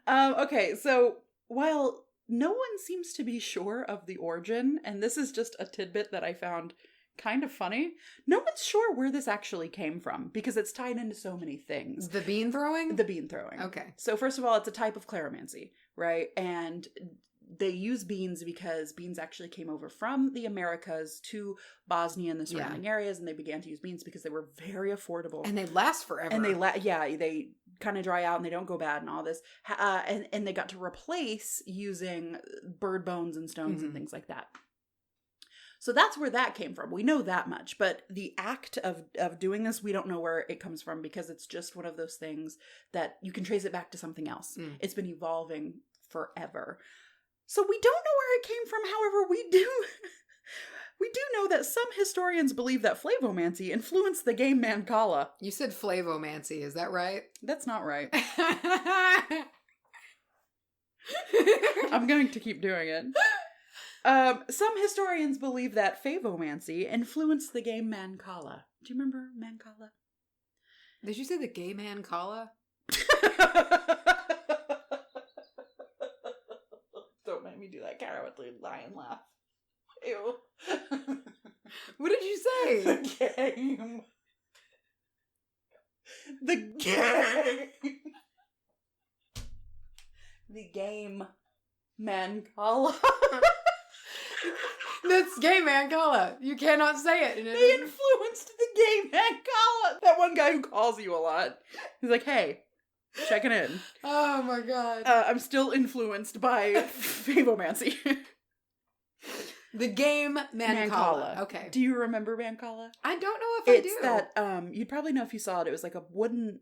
Okay, so while no one seems to be sure of the origin, and this is just a tidbit that I found kind of funny, no one's sure where this actually came from because it's tied into so many things. The bean throwing? The bean throwing. Okay. So first of all, it's a type of claromancy, right? And they use beans because beans actually came over from the Americas to Bosnia and the surrounding areas, and they began to use beans because they were very affordable. And they last forever. And they kind of dry out and they don't go bad and all this. And they got to replace using bird bones and stones and things like that. So that's where that came from. We know that much. But the act of doing this, we don't know where it comes from because it's just one of those things that you can trace it back to something else. It's been evolving forever. So we don't know where it came from. However, we do know that some historians believe that Flavomancy influenced the game Mancala. You said Flavomancy, is that right? That's not right. I'm going to keep doing it. Some historians believe that Favomancy influenced the game Mancala. Do you remember Mancala? Did you say the gay Mancala? Don't make me do that cowardly lion laugh. Ew. What did you say? The game. The game. The game Mancala. That's gay Mancala. You cannot say it. They influenced the game Mancala. That one guy who calls you a lot. He's like, hey, checking in. Oh my god. I'm still influenced by Favomancy. The game Mancala. Okay. Do you remember Mancala? I don't know if I do. It's that, you'd probably know if you saw it. It was like a wooden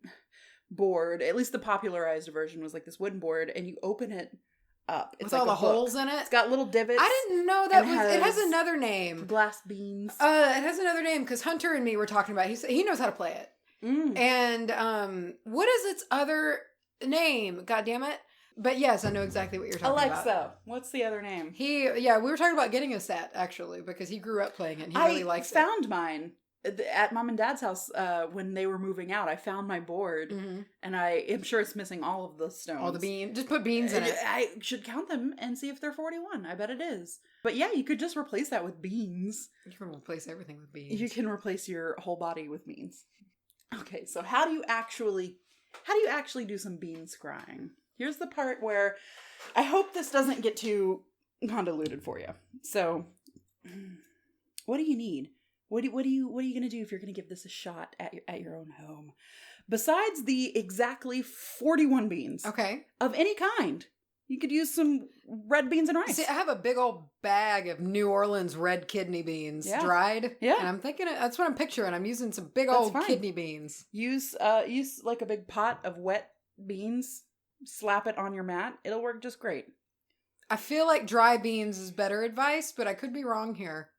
board. At least the popularized version was like this wooden board, and you open it up. It's with like all the holes in it? It's got little divots. I didn't know that was... It has another name. Glass beans. It has another name, because Hunter and me were talking about it. He knows how to play it. And what is its other name? God damn it. But yes, I know exactly what you're talking about. Alexa, what's the other name? We were talking about getting a set, actually, because he grew up playing it and he really likes it. I found mine at Mom and Dad's house when they were moving out. I found my board, and I am sure it's missing all of the stones. All the beans. Just put beans in it. I should count them and see if they're 41. I bet it is. But yeah, you could just replace that with beans. You can replace everything with beans. You can replace your whole body with beans. Okay, so how do you actually do some bean scrying? Here's the part where I hope this doesn't get too convoluted for you. So, what do you need? What are you going to do if you're going to give this a shot at your own home? Besides the exactly 41 beans. Okay. Of any kind. You could use some red beans and rice. See, I have a big old bag of New Orleans red kidney beans dried. Yeah. And I'm thinking, that's what I'm picturing. I'm using some big old kidney beans. Use like a big pot of wet beans. Slap it on your mat. It'll work just great. I feel like dry beans is better advice, but I could be wrong here.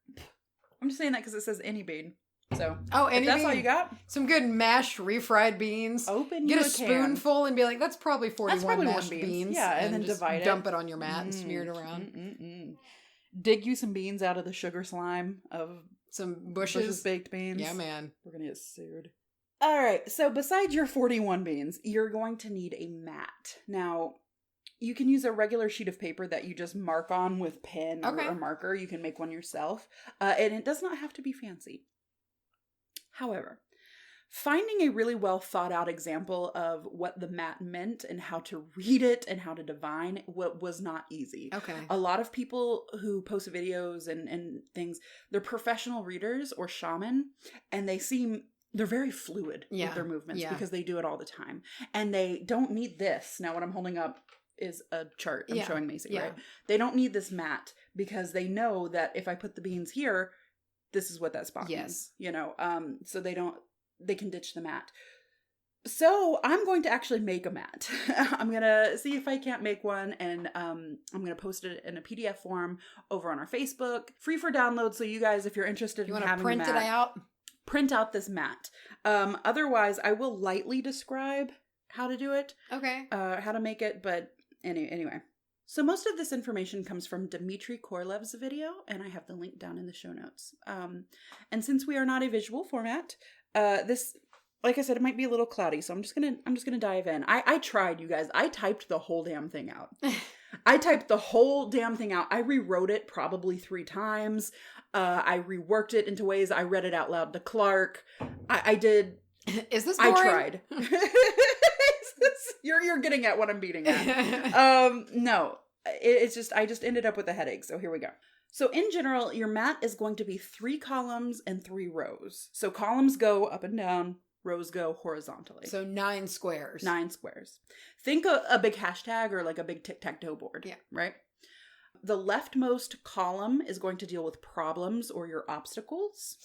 I'm just saying that because it says any bean. So, any if that's bean. all you got? Some good mashed, refried beans. Get a spoonful and be like, that's probably 41 mashed beans. Yeah, and then just divide it. Dump it on your mat and smear it around. Dig you some beans out of the sugar slime of some Bush's baked beans. Yeah, man. We're going to get sued. All right, so besides your 41 beans, you're going to need a mat. Now, you can use a regular sheet of paper that you just mark on with pen or marker. You can make one yourself. And it does not have to be fancy. However, finding a really well thought out example of what the mat meant and how to read it and how to divine was not easy. Okay. A lot of people who post videos and things, they're professional readers or shaman, and they're very fluid with their movements because they do it all the time. And they don't need this. Now, what I'm holding up is a chart I'm showing Macy, right? They don't need this mat because they know that if I put the beans here, this is what that spot means, so they can ditch the mat. So I'm going to actually make a mat. I'm going to see if I can't make one, and I'm going to post it in a PDF form over on our Facebook, free for download. So you guys, if you're interested in having print a mat, it out, print out this mat. Otherwise, I will lightly describe how to do it. Okay. How to make it, but anyway. So most of this information comes from Dmitry Korolev's video, and I have the link down in the show notes. And since we are not a visual format, this, like I said, it might be a little cloudy, so I'm just gonna dive in. I tried, you guys. I typed the whole damn thing out. I rewrote it probably 3 times. I reworked it into ways. I read it out loud to Clark. I did. Is this boring? I tried. You're getting at what I'm beating at. No, it's just, I just ended up with a headache. So here we go. So in general, your mat is going to be 3 columns and 3 rows. So columns go up and down, rows go horizontally. So 9 squares. 9 squares. Think a big hashtag or like a big tic-tac-toe board. Yeah. Right? The leftmost column is going to deal with problems or your obstacles,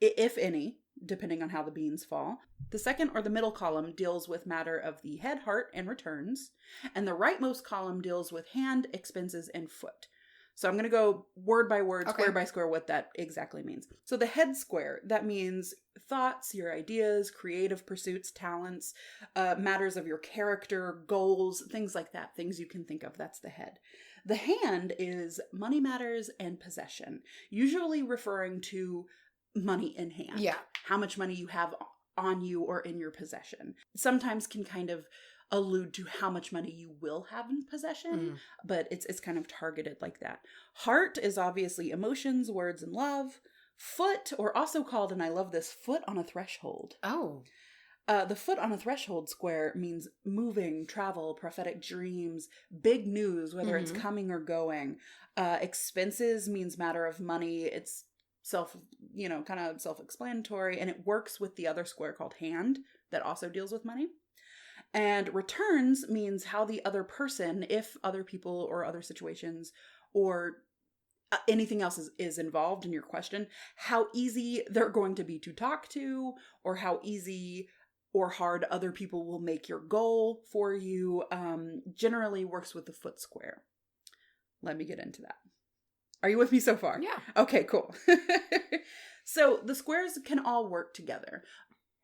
if any, depending on how the beans fall. The second or the middle column deals with matter of the head, heart, and returns. And the rightmost column deals with hand, expenses, and foot. So I'm going to go word by word, square by square, what that exactly means. So the head square, that means thoughts, your ideas, creative pursuits, talents, matters of your character, goals, things like that, things you can think of. That's the head. The hand is money matters and possession, usually referring to money in hand. Yeah. How much money you have on you or in your possession. Sometimes can kind of allude to how much money you will have in possession, but it's kind of targeted like that. Heart is obviously emotions, words, and love. Foot, or also called, and I love this, foot on a threshold. Oh. The foot on a threshold square means moving, travel, prophetic dreams, big news, whether it's coming or going. Expenses means matter of money. It's kind of self-explanatory, and it works with the other square called hand that also deals with money. And returns means how the other person, if other people or other situations or anything else is involved in your question, how easy they're going to be to talk to, or how easy or hard other people will make your goal for you. Generally works with the foot square. Let me get into that. Are you with me so far? Yeah. Okay, cool. So the squares can all work together.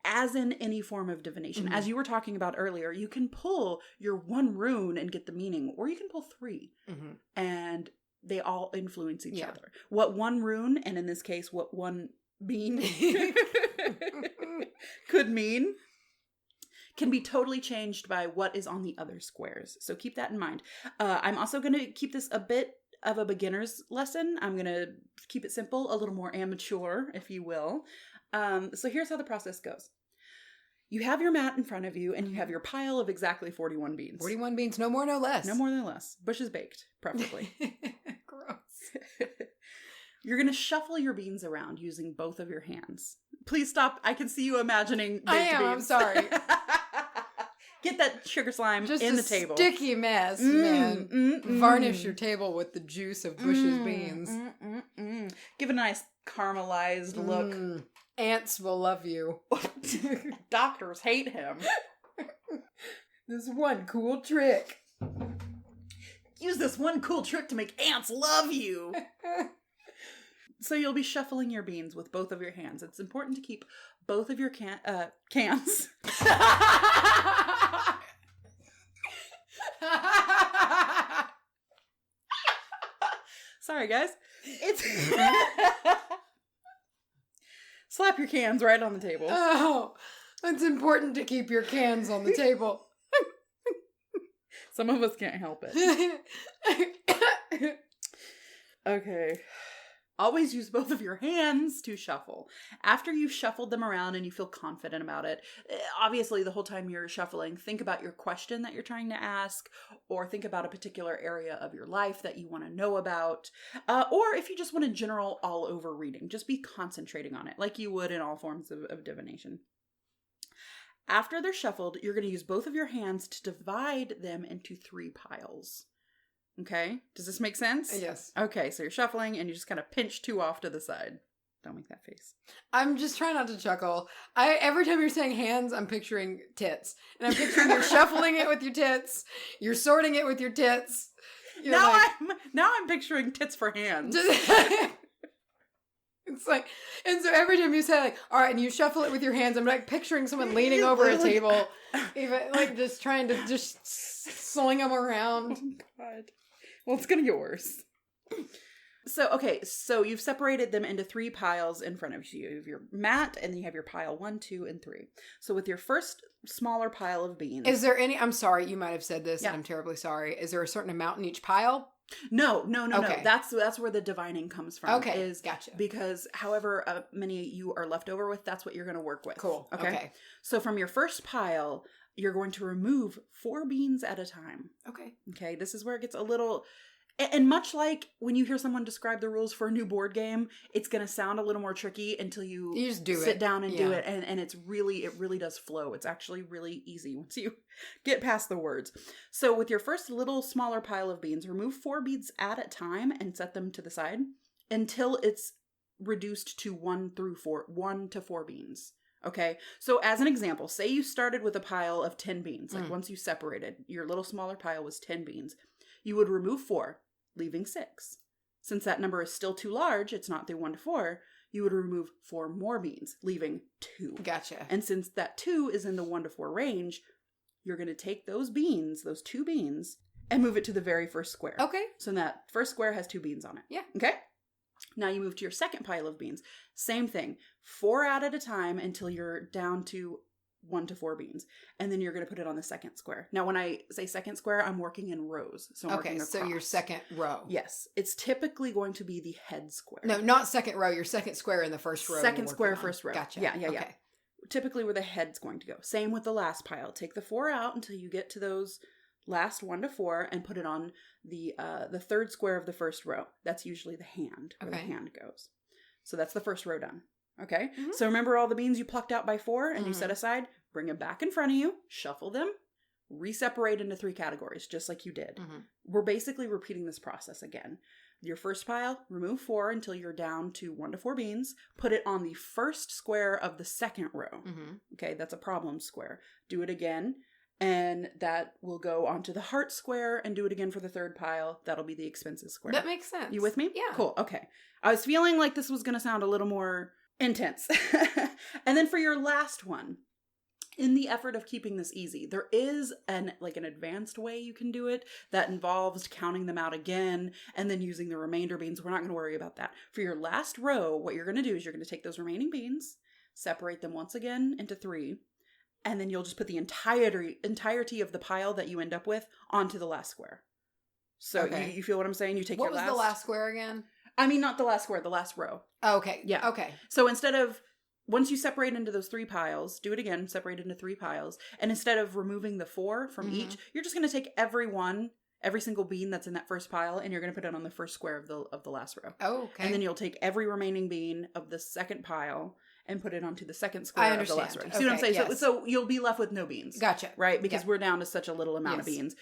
As in any form of divination. As you were talking about earlier, you can pull your 1 rune and get the meaning, or you can pull 3. And they all influence each other. What 1 rune, and in this case, what 1 bean could mean, can be totally changed by what is on the other squares. So keep that in mind. I'm also going to keep this a bit of a beginner's lesson. I'm going to keep it simple, a little more amateur, if you will. So here's how the process goes. You have your mat in front of you, and you have your pile of exactly 41 beans. 41 beans, no more, no less. No more, no less. Bush's baked, preferably. Gross. You're going to shuffle your beans around using both of your hands. Please stop. I can see you imagining baked beans. I'm sorry. Get that sugar slime just in the table. Sticky mess, man. Varnish your table with the juice of Bush's beans. Give it a nice caramelized look. Ants will love you. Doctors hate him. This one cool trick. Use this one cool trick to make ants love you. So you'll be shuffling your beans with both of your hands. It's important to keep both of your cans. Sorry, guys. It's slap your cans right on the table. Oh, it's important to keep your cans on the table. Some of us can't help it. Okay. Always use both of your hands to shuffle. After you've shuffled them around and you feel confident about it, obviously the whole time you're shuffling, think about your question that you're trying to ask, or think about a particular area of your life that you want to know about. Or if you just want a general all-over reading, just be concentrating on it like you would in all forms of divination. After they're shuffled, you're going to use both of your hands to divide them into 3 piles. Okay? Does this make sense? Yes. Okay, so you're shuffling and you just kind of pinch 2 off to the side. Don't make that face. I'm just trying not to chuckle. Every time you're saying hands, I'm picturing tits. And I'm picturing you're shuffling it with your tits. You're sorting it with your tits. Now I'm picturing tits for hands. It's like, and so every time you say like, all right, and you shuffle it with your hands, I'm like picturing someone leaning over a table, even like just trying to just sling them around. Oh, God. Well, it's gonna get worse. So you've separated them into 3 piles in front of you. You have your mat, and then you have your pile 1, 2, and 3. So with your first smaller pile of beans, is there any? I'm sorry, you might have said this, yeah. and I'm terribly sorry. Is there a certain amount in each pile? No. Okay. That's where the divining comes from. Okay, gotcha. Because however many you are left over with, that's what you're going to work with. Cool. Okay. So from your first pile, you're going to remove 4 beans at a time. Okay. This is where it gets a little... And much like when you hear someone describe the rules for a new board game, it's going to sound a little more tricky until you just sit down and do it. And it really does flow. It's actually really easy once you get past the words. So with your first little smaller pile of beans, remove 4 beads at a time and set them to the side until it's reduced to 1 to 4 beans. Okay. So as an example, say you started with a pile of 10 beans. Like once you separated, your little smaller pile was 10 beans. You would remove 4, leaving 6. Since that number is still too large, it's not through 1 to 4, you would remove 4 more beans, leaving 2. Gotcha. And since that 2 is in the 1 to 4 range, you're going to take those 2 beans, and move it to the very first square. Okay. So that first square has 2 beans on it. Yeah. Okay? Now you move to your second pile of beans. Same thing. 4 out at a time until you're down to 1 to 4 beans. And then you're going to put it on the second square. Now, when I say second square, I'm working in rows. So I'm working across. So your second row. Yes. It's typically going to be the head square. No, not second row. Your second square in the first row. Second square, first row. Gotcha. Yeah. Okay. Typically where the head's going to go. Same with the last pile. Take the 4 out until you get to those last 1 to 4 and put it on the third square of the first row. That's usually the hand, where the hand goes. So that's the first row done. Okay? Mm-hmm. So remember all the beans you plucked out by 4 and you set aside? Bring them back in front of you, shuffle them, re-separate into 3 categories, just like you did. Mm-hmm. We're basically repeating this process again. Your first pile, remove 4 until you're down to 1 to 4 beans. Put it on the first square of the second row. Mm-hmm. Okay, that's a problem square. Do it again, and that will go onto the heart square, and do it again for the third pile. That'll be the expenses square. That makes sense. You with me? Yeah. Cool, okay. I was feeling like this was going to sound a little more intense. And then for your last one, in the effort of keeping this easy, there is an advanced way you can do it that involves counting them out again and then using the remainder beans. We're not going to worry about that. For your last row, what you're going to do is you're going to take those remaining beans, separate them once again into 3, and then you'll just put the entirety of the pile that you end up with onto the last square. So you feel what I'm saying? You take what was the last square again? I mean, not the last square, the last row. Okay. Yeah. Okay. So instead of... Once you separate into those 3 piles, do it again, separate into 3 piles. And instead of removing the 4 from each, you're just going to take every single bean that's in that first pile, and you're going to put it on the first square of the last row. Oh, okay. And then you'll take every remaining bean of the second pile and put it onto the second square of the last row. You see what I'm saying? Yes. So you'll be left with no beans. Gotcha. Right? Because we're down to such a little amount of beans.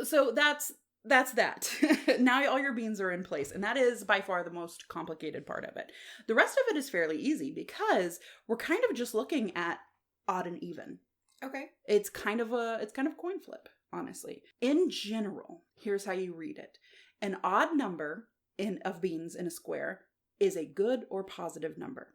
So that's that. Now all your beans are in place. And that is by far the most complicated part of it. The rest of it is fairly easy because we're kind of just looking at odd and even. Okay. It's kind of a coin flip, honestly. In general, here's how you read it. An odd number of beans in a square is a good or positive number.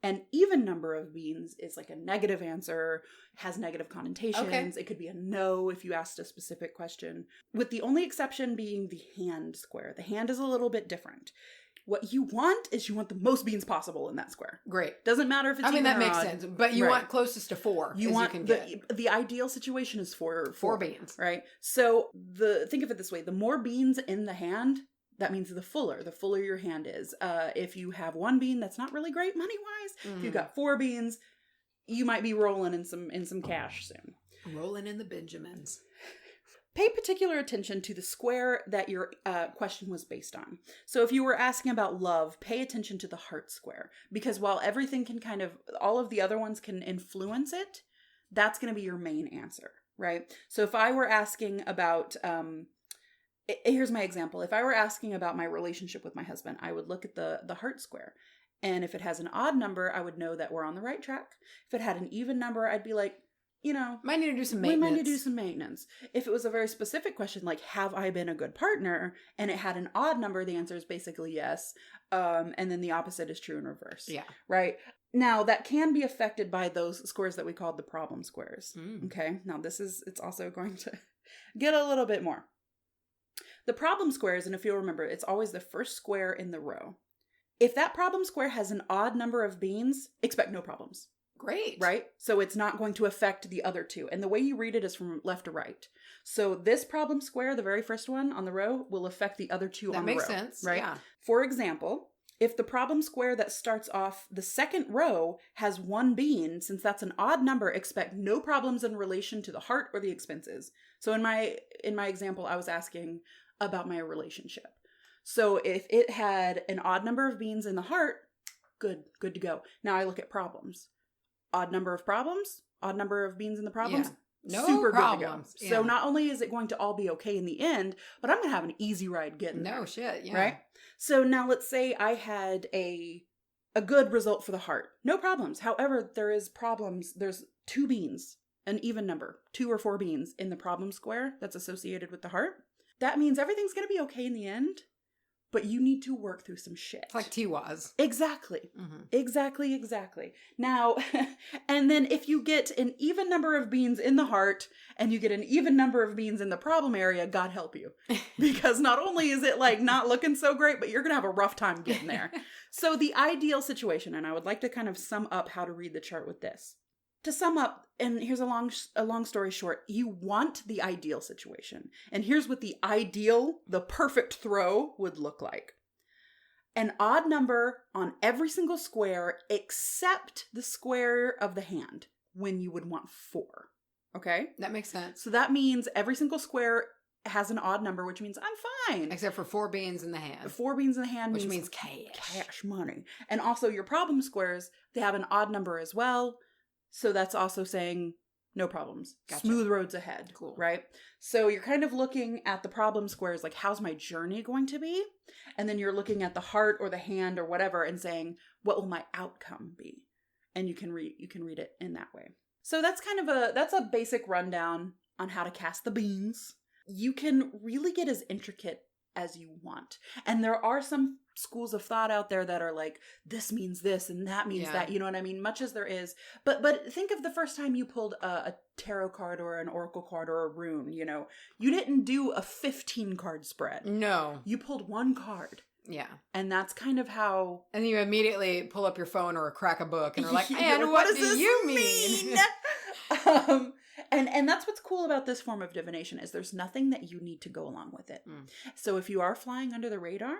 An even number of beans is like a negative answer, has negative connotations. Okay. It could be a no if you asked a specific question, with the only exception being the hand square. The hand is a little bit different. What you want is you want the most beans possible in that square. Great. Doesn't matter if it's even that or makes odd. sense. But you want closest to 4. You want the ideal situation is four beans. Right? So think of it this way. The more beans in the hand, that means the fuller your hand is. If you have 1 bean, that's not really great money-wise. If you've got 4 beans, you might be rolling in some cash soon. Rolling in the Benjamins. Pay particular attention to the square that your question was based on. So if you were asking about love, pay attention to the heart square. Because while everything can all of the other ones can influence it, that's going to be your main answer, right? So if I were asking about... here's my example. If I were asking about my relationship with my husband, I would look at the heart square. And if it has an odd number, I would know that we're on the right track. If it had an even number, I'd be like, might need to do some maintenance. We might need to do some maintenance. If it was a very specific question, like, have I been a good partner? And it had an odd number, the answer is basically yes. And then the opposite is true in reverse. Yeah. Right? Now, that can be affected by those squares that we called the problem squares. Okay? Now, it's also going to get a little bit more. The problem squares, and if you'll remember, it's always the first square in the row. If that problem square has an odd number of beans, expect no problems. Great. Right? So it's not going to affect the other 2. And the way you read it is from left to right. So this problem square, the very first one on the row, will affect the other 2 on the row. That makes sense. Right? Yeah. For example, if the problem square that starts off the second row has 1 bean, since that's an odd number, expect no problems in relation to the heart or the expenses. So in my example, I was asking about my relationship. So if it had an odd number of beans in the heart, good to go. Now I look at problems. Odd number of problems, odd number of beans in the problems. Yeah. No super problems. Good to go. Yeah. So not only is it going to all be okay in the end, but I'm going to have an easy ride getting there. No shit, yeah. Right? So now let's say I had a good result for the heart. No problems. However, there is problems. There's 2 beans, an even number, 2 or 4 beans in the problem square that's associated with the heart. That means everything's going to be okay in the end, but you need to work through some shit. It's like Tiwaz. Exactly. Exactly. Now, and then if you get an even number of beans in the heart and you get an even number of beans in the problem area, God help you. Because not only is it like not looking so great, but you're going to have a rough time getting there. So the ideal situation, and I would like to kind of sum up how to read the chart with this. To sum up, and here's a long story short, you want the ideal situation. And here's what the perfect throw would look like. An odd number on every single square except the square of the hand, when you would want 4. Okay? That makes sense. So that means every single square has an odd number, which means I'm fine. Except for 4 beans in the hand. 4 beans in the hand which means cash. Cash money. And also your problem squares, they have an odd number as well. So that's also saying no problems. Gotcha. Smooth roads ahead. Cool. Right? So you're kind of looking at the problem squares like, how's my journey going to be? And then you're looking at the heart or the hand or whatever and saying, what will my outcome be? And you can read it in that way. So that's that's a basic rundown on how to cast the beans. You can really get as intricate as you want. And there are some schools of thought out there that are like, this means this and that means that, you know what I mean? Much as there is. But think of the first time you pulled a tarot card or an oracle card or a rune, you didn't do a 15 card spread. No. You pulled 1 card. Yeah. And that's kind of how... And you immediately pull up your phone or crack a book and are like, and what do you mean? And that's what's cool about this form of divination is there's nothing that you need to go along with it. So if you are flying under the radar,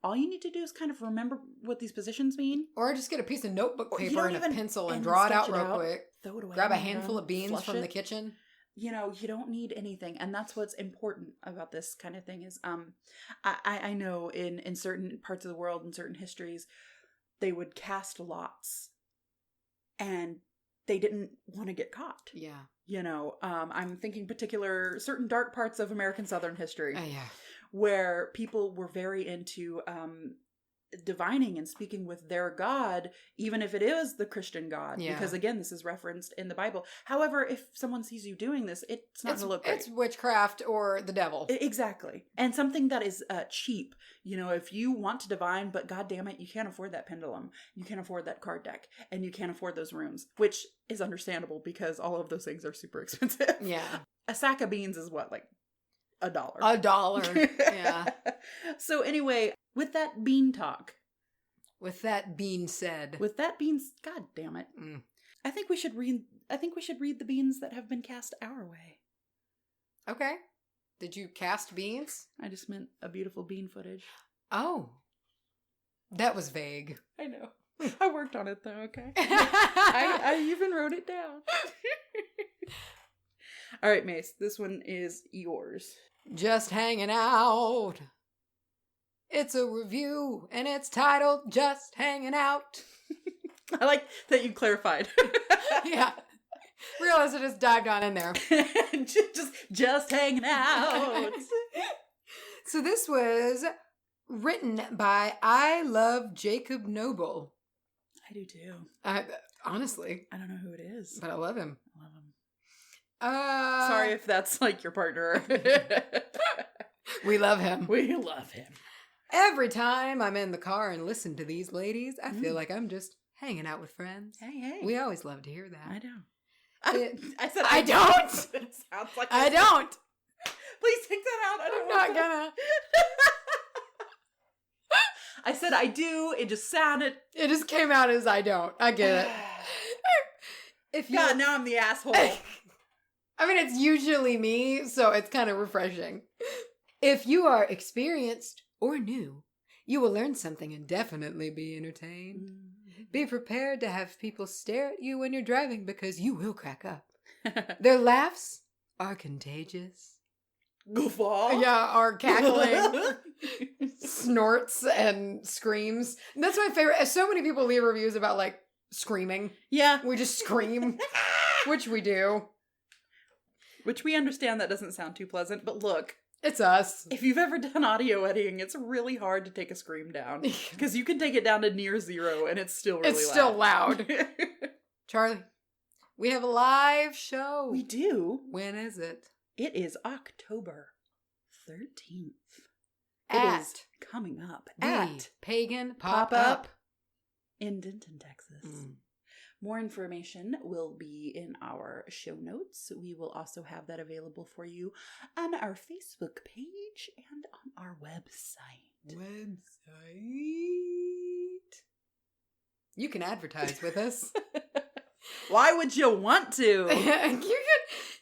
all you need to do is kind of remember what these positions mean. Or just get a piece of notebook paper and a pencil and draw it out real quick. Throw it away. Grab a handful of beans from the kitchen. You don't need anything. And that's what's important about this kind of thing is I know in certain parts of the world, in certain histories, they would cast lots and they didn't want to get caught. Yeah. You know, I'm thinking certain dark parts of American Southern history. Yeah. Where people were very into divining and speaking with their God, even if it is the Christian God. Yeah. Because again, this is referenced in the Bible. However, if someone sees you doing this, it's not going to look great. It's witchcraft or the devil. Exactly. And something that is cheap. You know, if you want to divine, but God damn it, you can't afford that pendulum. You can't afford that card deck. And you can't afford those runes. Which is understandable because all of those things are super expensive. Yeah. A sack of beans is what, like $1? $1. Yeah. So anyway, with that bean talk. With that being said. God damn it. I think we should read the beans that have been cast our way. Okay. Did you cast beans? I just meant a beautiful bean footage. Oh. That was vague. I know. I worked on it though, okay? I even wrote it down. All right, Mace, this one is yours. Just hanging out. It's a review, and it's titled Just Hanging Out. I like that you clarified. Yeah. Realized I just dived on in there. just hanging out. So this was written by I Love Jacob Noble. I do too. Honestly. I don't know who it is. But I love him. Sorry if that's like your partner. We love him. We love him. Every time I'm in the car and listen to these ladies, I feel like I'm just hanging out with friends. Hey. We always love to hear that. I know. I said I don't. It sounds like I don't. Please take that out. I'm not gonna. I said I do. It just sounded. It just came out as I don't. I get it. God, now I'm the asshole. I mean, it's usually me, so it's kind of refreshing. If you are experienced or new, you will learn something and definitely be entertained. Mm-hmm. Be prepared to have people stare at you when you're driving because you will crack up. Their laughs are contagious. Guffaw? Yeah, are cackling, snorts, and screams. And that's my favorite. So many people leave reviews about, like, screaming. Yeah. We just scream, which we do. Which we understand that doesn't sound too pleasant, but look. It's us. If you've ever done audio editing, it's really hard to take a scream down. Because you can take it down to near zero and it's still really loud. It's still loud. Charlie, we have a live show. We do. When is it? It is October 13th. It is coming up at Pagan Pop Up in Denton, Texas. More information will be in our show notes. We will also have that available for you on our Facebook page and on our website. You can advertise with us. Why would you want to?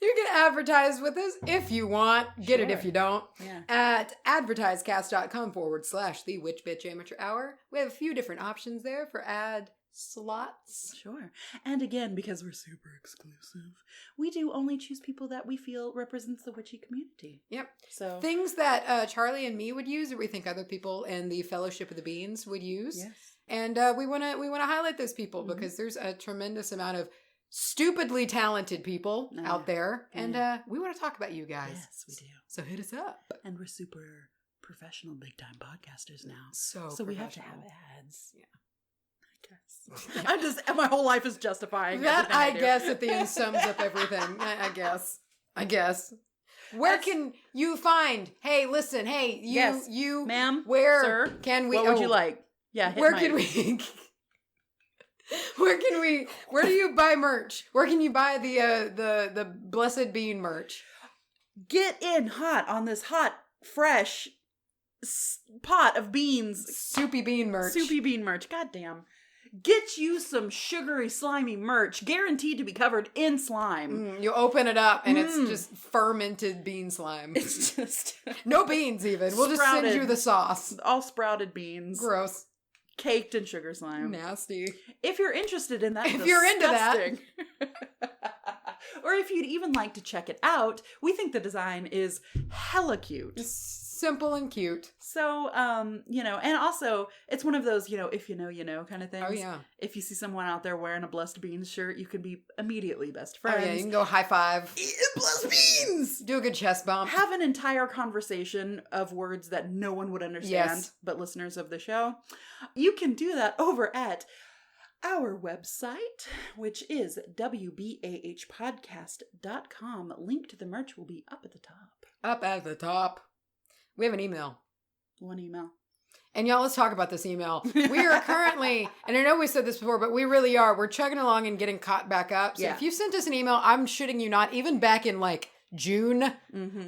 You can advertise with us if you want. Get it if you don't. Yeah. At advertisecast.com/The Witch Bitch Amateur Hour. We have a few different options there for ad slots. Sure. And again, because we're super exclusive, we do only choose people that we feel represents the witchy community. Yep. So things that Charlie and me would use, or we think other people in the Fellowship of the Beans would use. Yes. And we want to highlight those people because there's a tremendous amount of stupidly talented people out there, and we want to talk about you guys. Yes, we do. So hit us up. And we're super professional, big time podcasters now. So we have to have ads. Yeah. I guess. My whole life is justifying that. I guess at the end sums up everything. I guess. Where can you find? Hey, listen. Hey, you, ma'am, where sir, can we? What would you like? Yeah. Where can we? Where do you buy merch? Where can you buy the Blessed Bean merch? Get in hot on this hot, fresh pot of beans. Soupy bean merch. Goddamn. Get you some sugary, slimy merch, guaranteed to be covered in slime. You open it up, and it's just fermented bean slime. It's just... no beans, even. We'll just send you the sauce. All sprouted beans. Gross. Caked in sugar slime. Nasty. If you're interested in that, if you're into that. Or if you'd even like to check it out, we think the design is hella cute. Simple and cute. So, and also it's one of those, if you know kind of things. Oh, yeah. If you see someone out there wearing a Blessed Beans shirt, you can be immediately best friends. Oh, yeah, you can go high five. Blessed Beans! Do a good chest bump. Have an entire conversation of words that no one would understand, but listeners of the show. You can do that over at our website, which is wbahpodcast.com. Link to the merch will be up at the top. Up at the top. We have an email. One email. And y'all, let's talk about this email. We are currently, and I know we said this before, but we really are. We're chugging along and getting caught back up. So if you sent us an email, I'm shitting you not, even back in like June,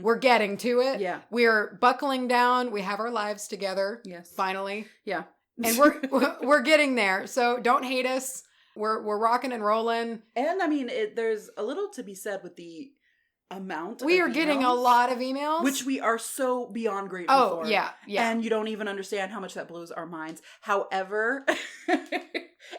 we're getting to it. Yeah. We're buckling down. We have our lives together. Yes. Finally. Yeah. And we're getting there. So don't hate us. We're rocking and rolling. And I mean, there's a little to be said with the amount we are getting a lot of emails, which we are so beyond grateful for. Yeah. And you don't even understand how much that blows our minds. However,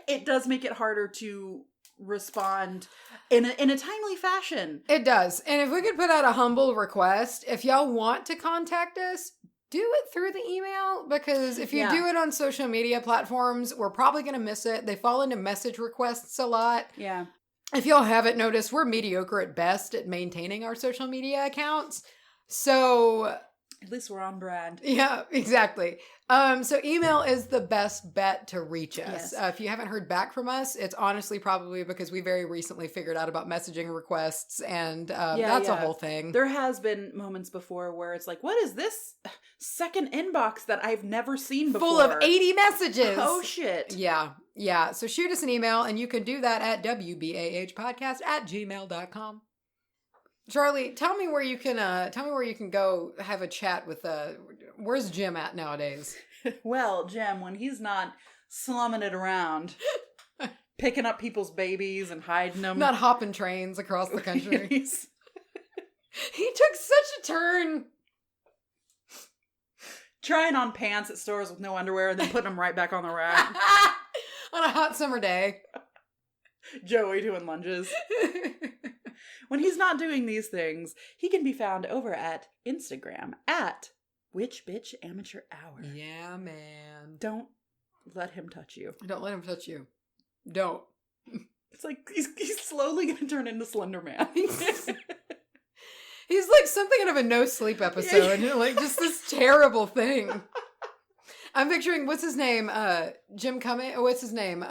it does make it harder to respond in a timely fashion. It does. And if we could put out a humble request, if y'all want to contact us, do it through the email, because if you do it on social media platforms, we're probably going to miss it. They fall into message requests a lot. Yeah. If y'all haven't noticed, we're mediocre at best at maintaining our social media accounts. So at least we're on brand. Yeah, exactly. So email is the best bet to reach us. Yes. If you haven't heard back from us, it's honestly probably because we very recently figured out about messaging requests, and that's a whole thing. There has been moments before where it's like, what is this second inbox that I've never seen before? Full of 80 messages. Oh, shit. Yeah. So shoot us an email, and you can do that at wbahpodcast@gmail.com. Charlye, tell me where you can go have a chat with where's Jim at nowadays? Well, Jim, when he's not slumming it around, picking up people's babies and hiding them. Not hopping trains across the country. He took such a turn. Trying on pants at stores with no underwear and then putting them right back on the rack. On a hot summer day. Joey doing lunges. When he's not doing these things, he can be found over at Instagram at witchbitchamateurhour. Yeah, man. Don't let him touch you. Don't let him touch you. Don't. It's like he's slowly going to turn into Slender Man. He's like something out of a No Sleep episode. Like just this terrible thing. I'm picturing, what's his name? Jim Cummings? What's his name?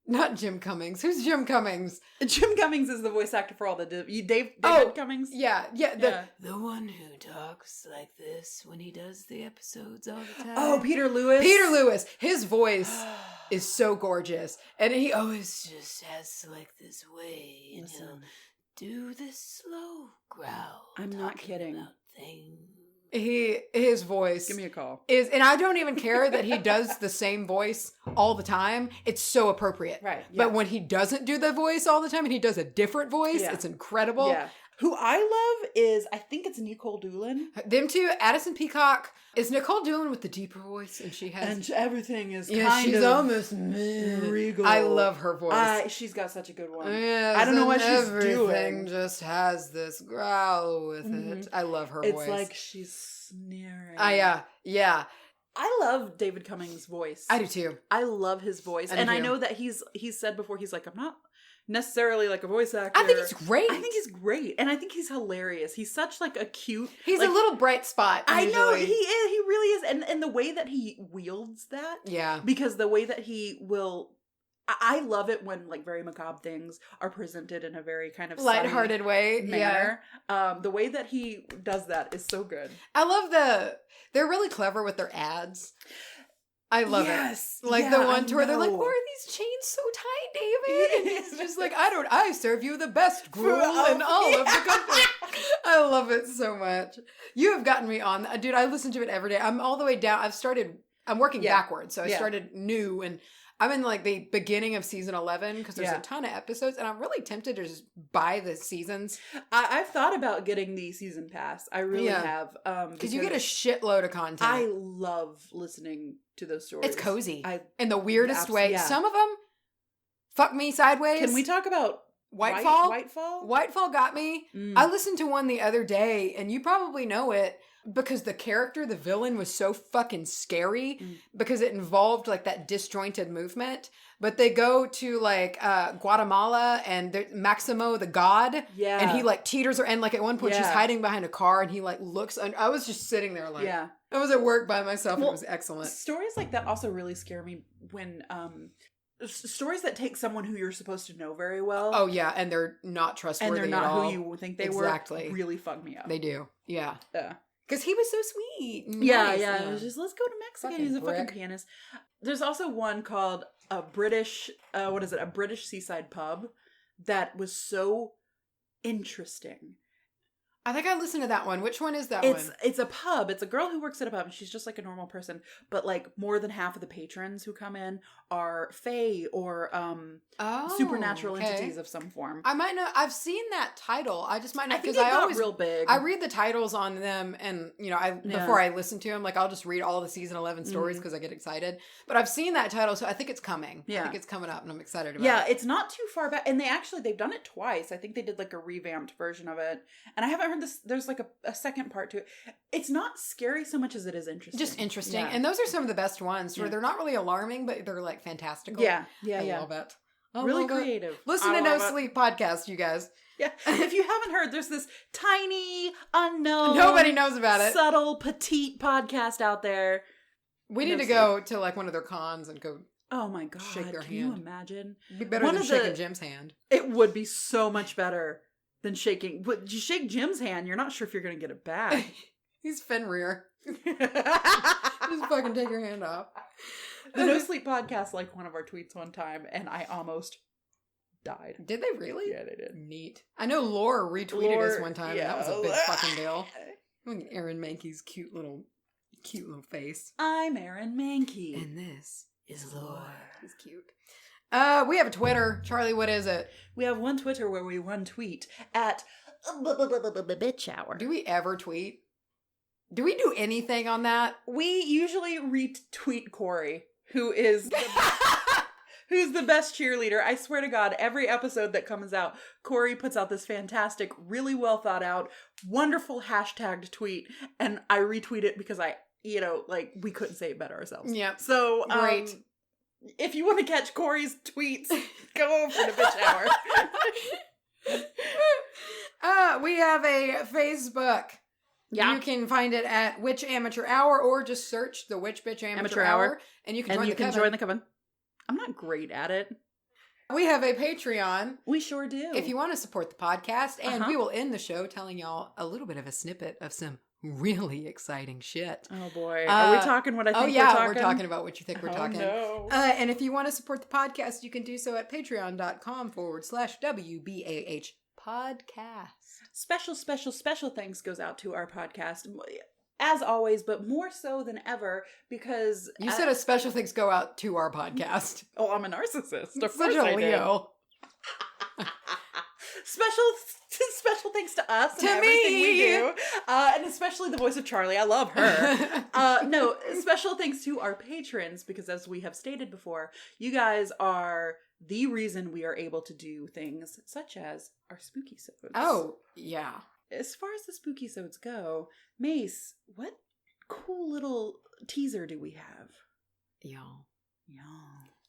Not Jim Cummings. Who's Jim Cummings? Jim Cummings is the voice actor for all the David Cummings. Yeah. The one who talks like this when he does the episodes all the time. Oh, Peter Lewis. His voice is so gorgeous, and he always just has like this way, and he'll do this slow growl. I'm not kidding. About things. His voice. Give me a call. And I don't even care that he does the same voice all the time. It's so appropriate. Right. Yeah. But when he doesn't do the voice all the time and he does a different voice, it's incredible. Yeah. Who I love is, I think it's Nicole Doolin. Them two, Addison Peacock. Is Nicole Doolin with the deeper voice? And she has... And everything is she's almost regal. I love her voice. She's got such a good one. Yes, I don't know what she's doing. Everything just has this growl with it. I love her voice. It's like she's sneering. Yeah. I love David Cummings' voice. I do too. I love his voice. I know that he's said before, he's like, I'm not necessarily like a voice actor. I think he's great. I think he's great. And I think he's hilarious. He's such like a cute... He's a little bright spot. I know, he is. He really is. And the way that he wields that. Yeah. Because the way that he will... I love it when like very macabre things are presented in a very kind of lighthearted way manner. The way that he does that is so good. I love they're really clever with their ads. I love it. Like the one where they're like, why are these chains so tight, David? And he's just like, I serve you the best gruel in all of the country. I love it so much. You have gotten me on. Dude, I listen to it every day. I'm all the way down. I'm working backwards. So I started new, and I'm in like the beginning of season 11 because there's a ton of episodes, and I'm really tempted to just buy the seasons. I've thought about getting the season pass. I really have. Because you get a shitload of content. I love listening to those stories. It's cozy. In the weirdest way. Yeah. Some of them fuck me sideways. Can we talk about Whitefall? Whitefall? Whitefall got me. I listened to one the other day, and you probably know it. because the character, the villain, was so fucking scary because it involved like that disjointed movement. But they go to like Guatemala and Maximo the god, and he like teeters her, and like at one point she's hiding behind a car, and he like looks. I was just sitting there like, I was at work by myself. Well, it was excellent. Stories like that also really scare me when stories that take someone who you're supposed to know very well. Oh yeah, and they're not trustworthy, and they're not at all. who you think they were. Really fuck me up. They do, yeah. Because he was so sweet. Nice. Yeah. It was just, let's go to Mexico. He's a fucking pianist. There's also one called a British seaside pub that was so interesting. I think I listened to that one. Which one is that one? It's a pub. It's a girl who works at a pub, and she's just like a normal person. But like more than half of the patrons who come in are fae or supernatural entities of some form. I might know. I've seen that title. I just might not, because I always real big. I read the titles on them, and before I listen to them, like I'll just read all the season 11 stories because I get excited. But I've seen that title, so I think it's coming. Yeah, I think it's coming up, and I'm excited about it. Yeah, it's not too far back, and they've done it twice. I think they did like a revamped version of it, and I haven't heard this. There's like a second part to it. It's not scary so much as it is interesting. Just interesting. And those are some of the best ones where they're not really alarming, but they're like fantastical. Yeah. I love it. Really creative. Listen to No Sleep Podcast, you guys. Yeah. If you haven't heard, there's this tiny, unknown, nobody knows about it, subtle, petite podcast out there. We need to go to like one of their cons and go. Oh my God. Shake their hand. Can you imagine? It'd be better than shaking Jim's hand. It would be so much better than shaking. But you shake Jim's hand, you're not sure if you're going to get it back. He's Fenrir. Just fucking take your hand off. The No Sleep Podcast liked one of our tweets one time, and I almost died. Did they really? Yeah, they did. Neat. I know Laura retweeted us one time, and that was a big fucking deal. Aaron Mankey's cute little face. I'm Aaron Mankey. And this is Lore. He's cute. We have a Twitter. Charlie, what is it? We have one Twitter where we one tweet at bitch hour. Do we ever tweet? Do we do anything on that? We usually retweet Corey, who is who's the best cheerleader. I swear to God, every episode that comes out, Corey puts out this fantastic, really well thought out, wonderful hashtagged tweet, and I retweet it because we couldn't say it better ourselves. Yeah. So great. If you want to catch Corey's tweets, go over to Bitch Hour. We have a Facebook. Yeah. You can find it at Witch Amateur Hour, or just search the Witch Bitch Amateur Hour, and you can join the coven. I'm not great at it. We have a Patreon. We sure do. If you want to support the podcast, and we will end the show telling y'all a little bit of a snippet of some really exciting shit. Oh boy. Are we talking what I think we're talking? We're talking about what you think we're talking. No. And if you want to support the podcast, you can do so at patreon.com/WBAH podcast. Special thanks goes out to our podcast, as always, but more so than ever, because... You said a special thanks go out to our podcast. Oh, I'm a narcissist. Of course I Leo. Special thanks to us and to everything me. We do. And especially the voice of Charlie. I love her. No, special thanks to our patrons, because as we have stated before, you guys are the reason we are able to do things such as our spooky sodes. Oh, yeah. As far as the spooky sodes go, Mace, what cool little teaser do we have? Y'all.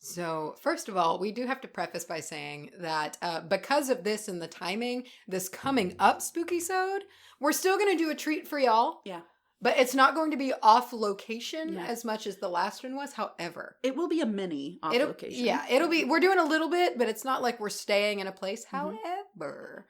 So, first of all, we do have to preface by saying that because of this and the timing, this coming up spooky-sode, we're still going to do a treat for y'all. Yeah. But it's not going to be off location as much as the last one was. However, it will be a mini off location. Yeah, we're doing a little bit, but it's not like we're staying in a place. However,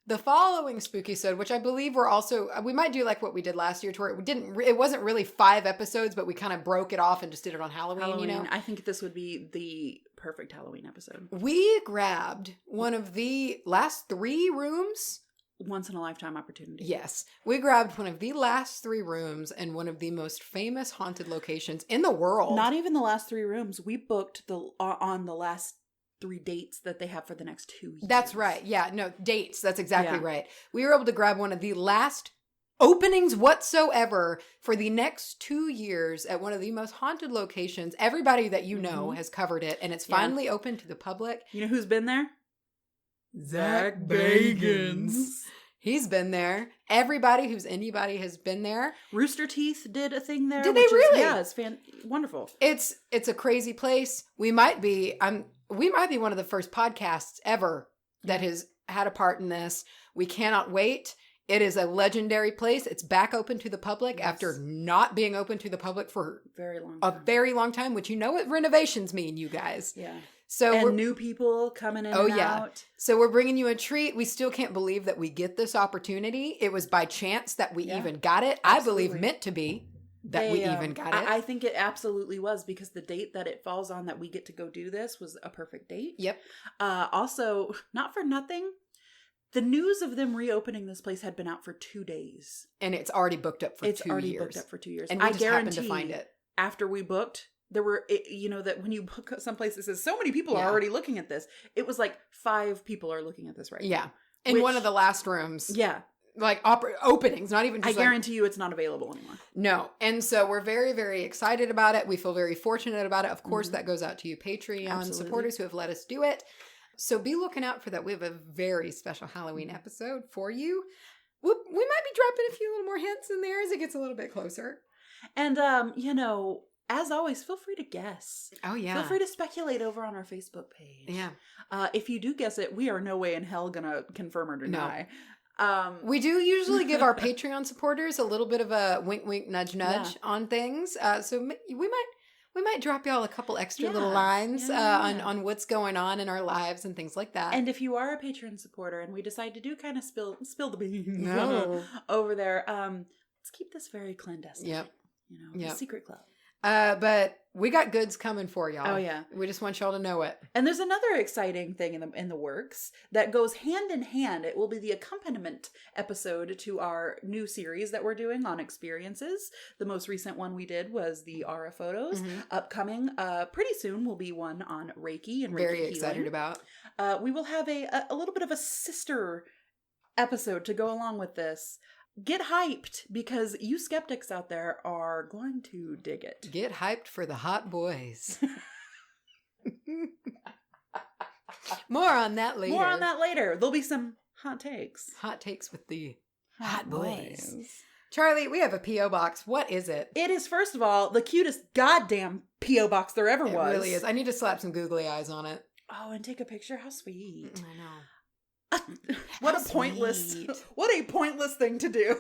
the following spooky-sode, which I believe we might do like what we did last year, to where it wasn't really 5 episodes, but we kind of broke it off and just did it on Halloween. I think this would be the perfect Halloween episode. We grabbed one of the last 3 rooms. Once in a lifetime opportunity. Yes. We grabbed one of the last 3 rooms and one of the most famous haunted locations in the world. Not even the last 3 rooms. We booked on the last 3 dates that they have for the next 2 years. That's right. Yeah, no, dates. That's exactly right. We were able to grab one of the last openings whatsoever for the next 2 years at one of the most haunted locations. Everybody that you know has covered it, and it's finally open to the public. You know who's been there? Zach Bagans. He's been there. Everybody who's anybody has been there. Rooster Teeth did a thing there. Did they really? Yeah, it's wonderful. It's a crazy place. We might be one of the first podcasts ever that has had a part in this. We cannot wait. It is a legendary place. It's back open to the public after not being open to the public for a very long time, which you know what renovations mean, you guys. Yeah. So new people coming in and out. So we're bringing you a treat. We still can't believe that we get this opportunity. It was by chance that we even got it. Absolutely. I believe meant to be that we even got it. I think it absolutely was, because the date that it falls on that we get to go do this was a perfect date. Yep. Also, not for nothing, the news of them reopening this place had been out for 2 days. And it's already booked up for 2 years. It's already booked up for 2 years. And we just happened to find it. After we booked, there were, that when you book someplace that says so many people are already looking at this, it was like 5 people are looking at this right now. Yeah. In one of the last rooms. Yeah. Like openings, not even just I guarantee you it's not available anymore. No. And so we're very, very excited about it. We feel very fortunate about it. Of course, that goes out to you Patreon supporters who have let us do it. So be looking out for that. We have a very special Halloween episode for you. We might be dropping a few little more hints in there as it gets a little bit closer. And, as always, feel free to guess. Oh, yeah. Feel free to speculate over on our Facebook page. Yeah. If you do guess it, we are no way in hell gonna confirm or deny. No. We do usually give our Patreon supporters a little bit of a wink, wink, nudge, nudge on things. So we might drop y'all a couple extra little lines on what's going on in our lives and things like that. And if you are a Patreon supporter and we decide to do kind of spill the beans over there, let's keep this very clandestine. Yep. A secret club. But we got goods coming for y'all. Oh, yeah. We just want y'all to know it. And there's another exciting thing in the works that goes hand in hand. It will be the accompaniment episode to our new series that we're doing on experiences. The most recent one we did was the Aura photos. Mm-hmm. Upcoming, pretty soon will be one on Reiki and Reiki Very healing. Excited about. We will have a little bit of a sister episode to go along with this. Get hyped, because you skeptics out there are going to dig it. Get hyped for the hot boys. More on that later. There'll be some hot takes. Hot takes with the hot boys. Charlie, we have a P.O. box. What is it? It is, first of all, the cutest goddamn P.O. box there ever was. It really is. I need to slap some googly eyes on it. Oh, and take a picture? How sweet. I know. What a pointless thing to do.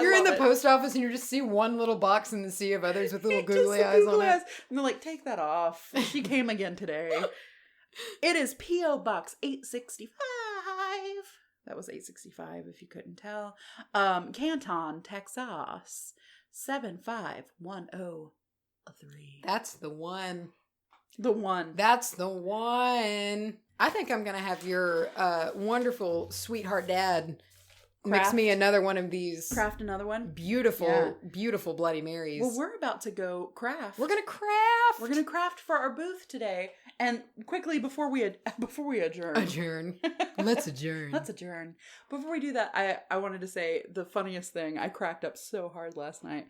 You're in the post office and you just see one little box in the sea of others with little googly eyes on it. And they're like, take that off. She came again today. It is P.O. Box 865. That was 865 if you couldn't tell. Canton, Texas 75103. That's the one. That's the one. I think I'm going to have your wonderful sweetheart dad mix me another one of these. Craft another one? Beautiful Bloody Marys. Well, we're about to go craft. We're going to craft. We're going to craft for our booth today. And quickly, before we adjourn. Let's adjourn. Before we do that, I wanted to say the funniest thing. I cracked up so hard last night.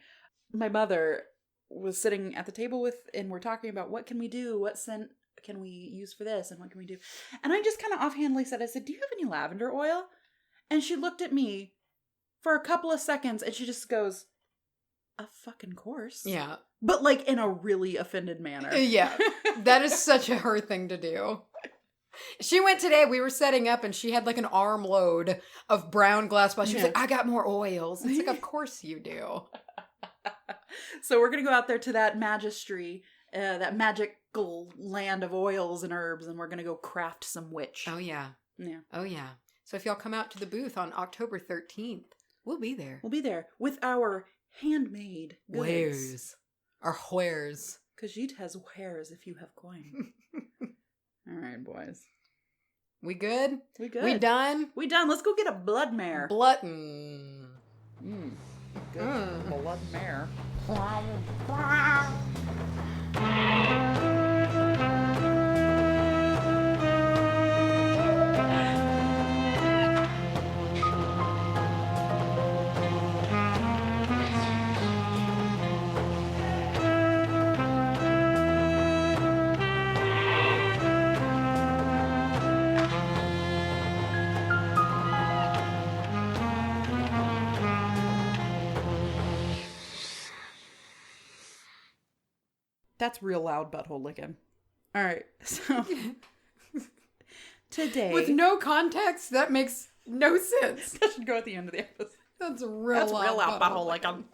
My mother was sitting at the table and we're talking about what can we do? What scent can we use for this? And what can we do? And I just kind of offhandedly said, do you have any lavender oil? And she looked at me for a couple of seconds and she just goes, a fucking course. Yeah. But like in a really offended manner. Yeah. That is such a her thing to do. She went today, we were setting up and she had like an armload of brown glass bottles. She was like, I got more oils. It's like, of course you do. So we're going to go out there to that magistry, that magical land of oils and herbs, and we're going to go craft some witch. Oh, yeah. Yeah. Oh, yeah. So if y'all come out to the booth on October 13th, we'll be there. We'll be there with our handmade goods. Wares. Our wares. Because you'd has wares if you have coin. All right, boys. We good? We good. We done? We done. Let's go get a blood mare. Good blood mare. That's real loud butthole licking. All right. So today, with no context, that makes no sense. That should go at the end of the episode. That's real loud butthole licking.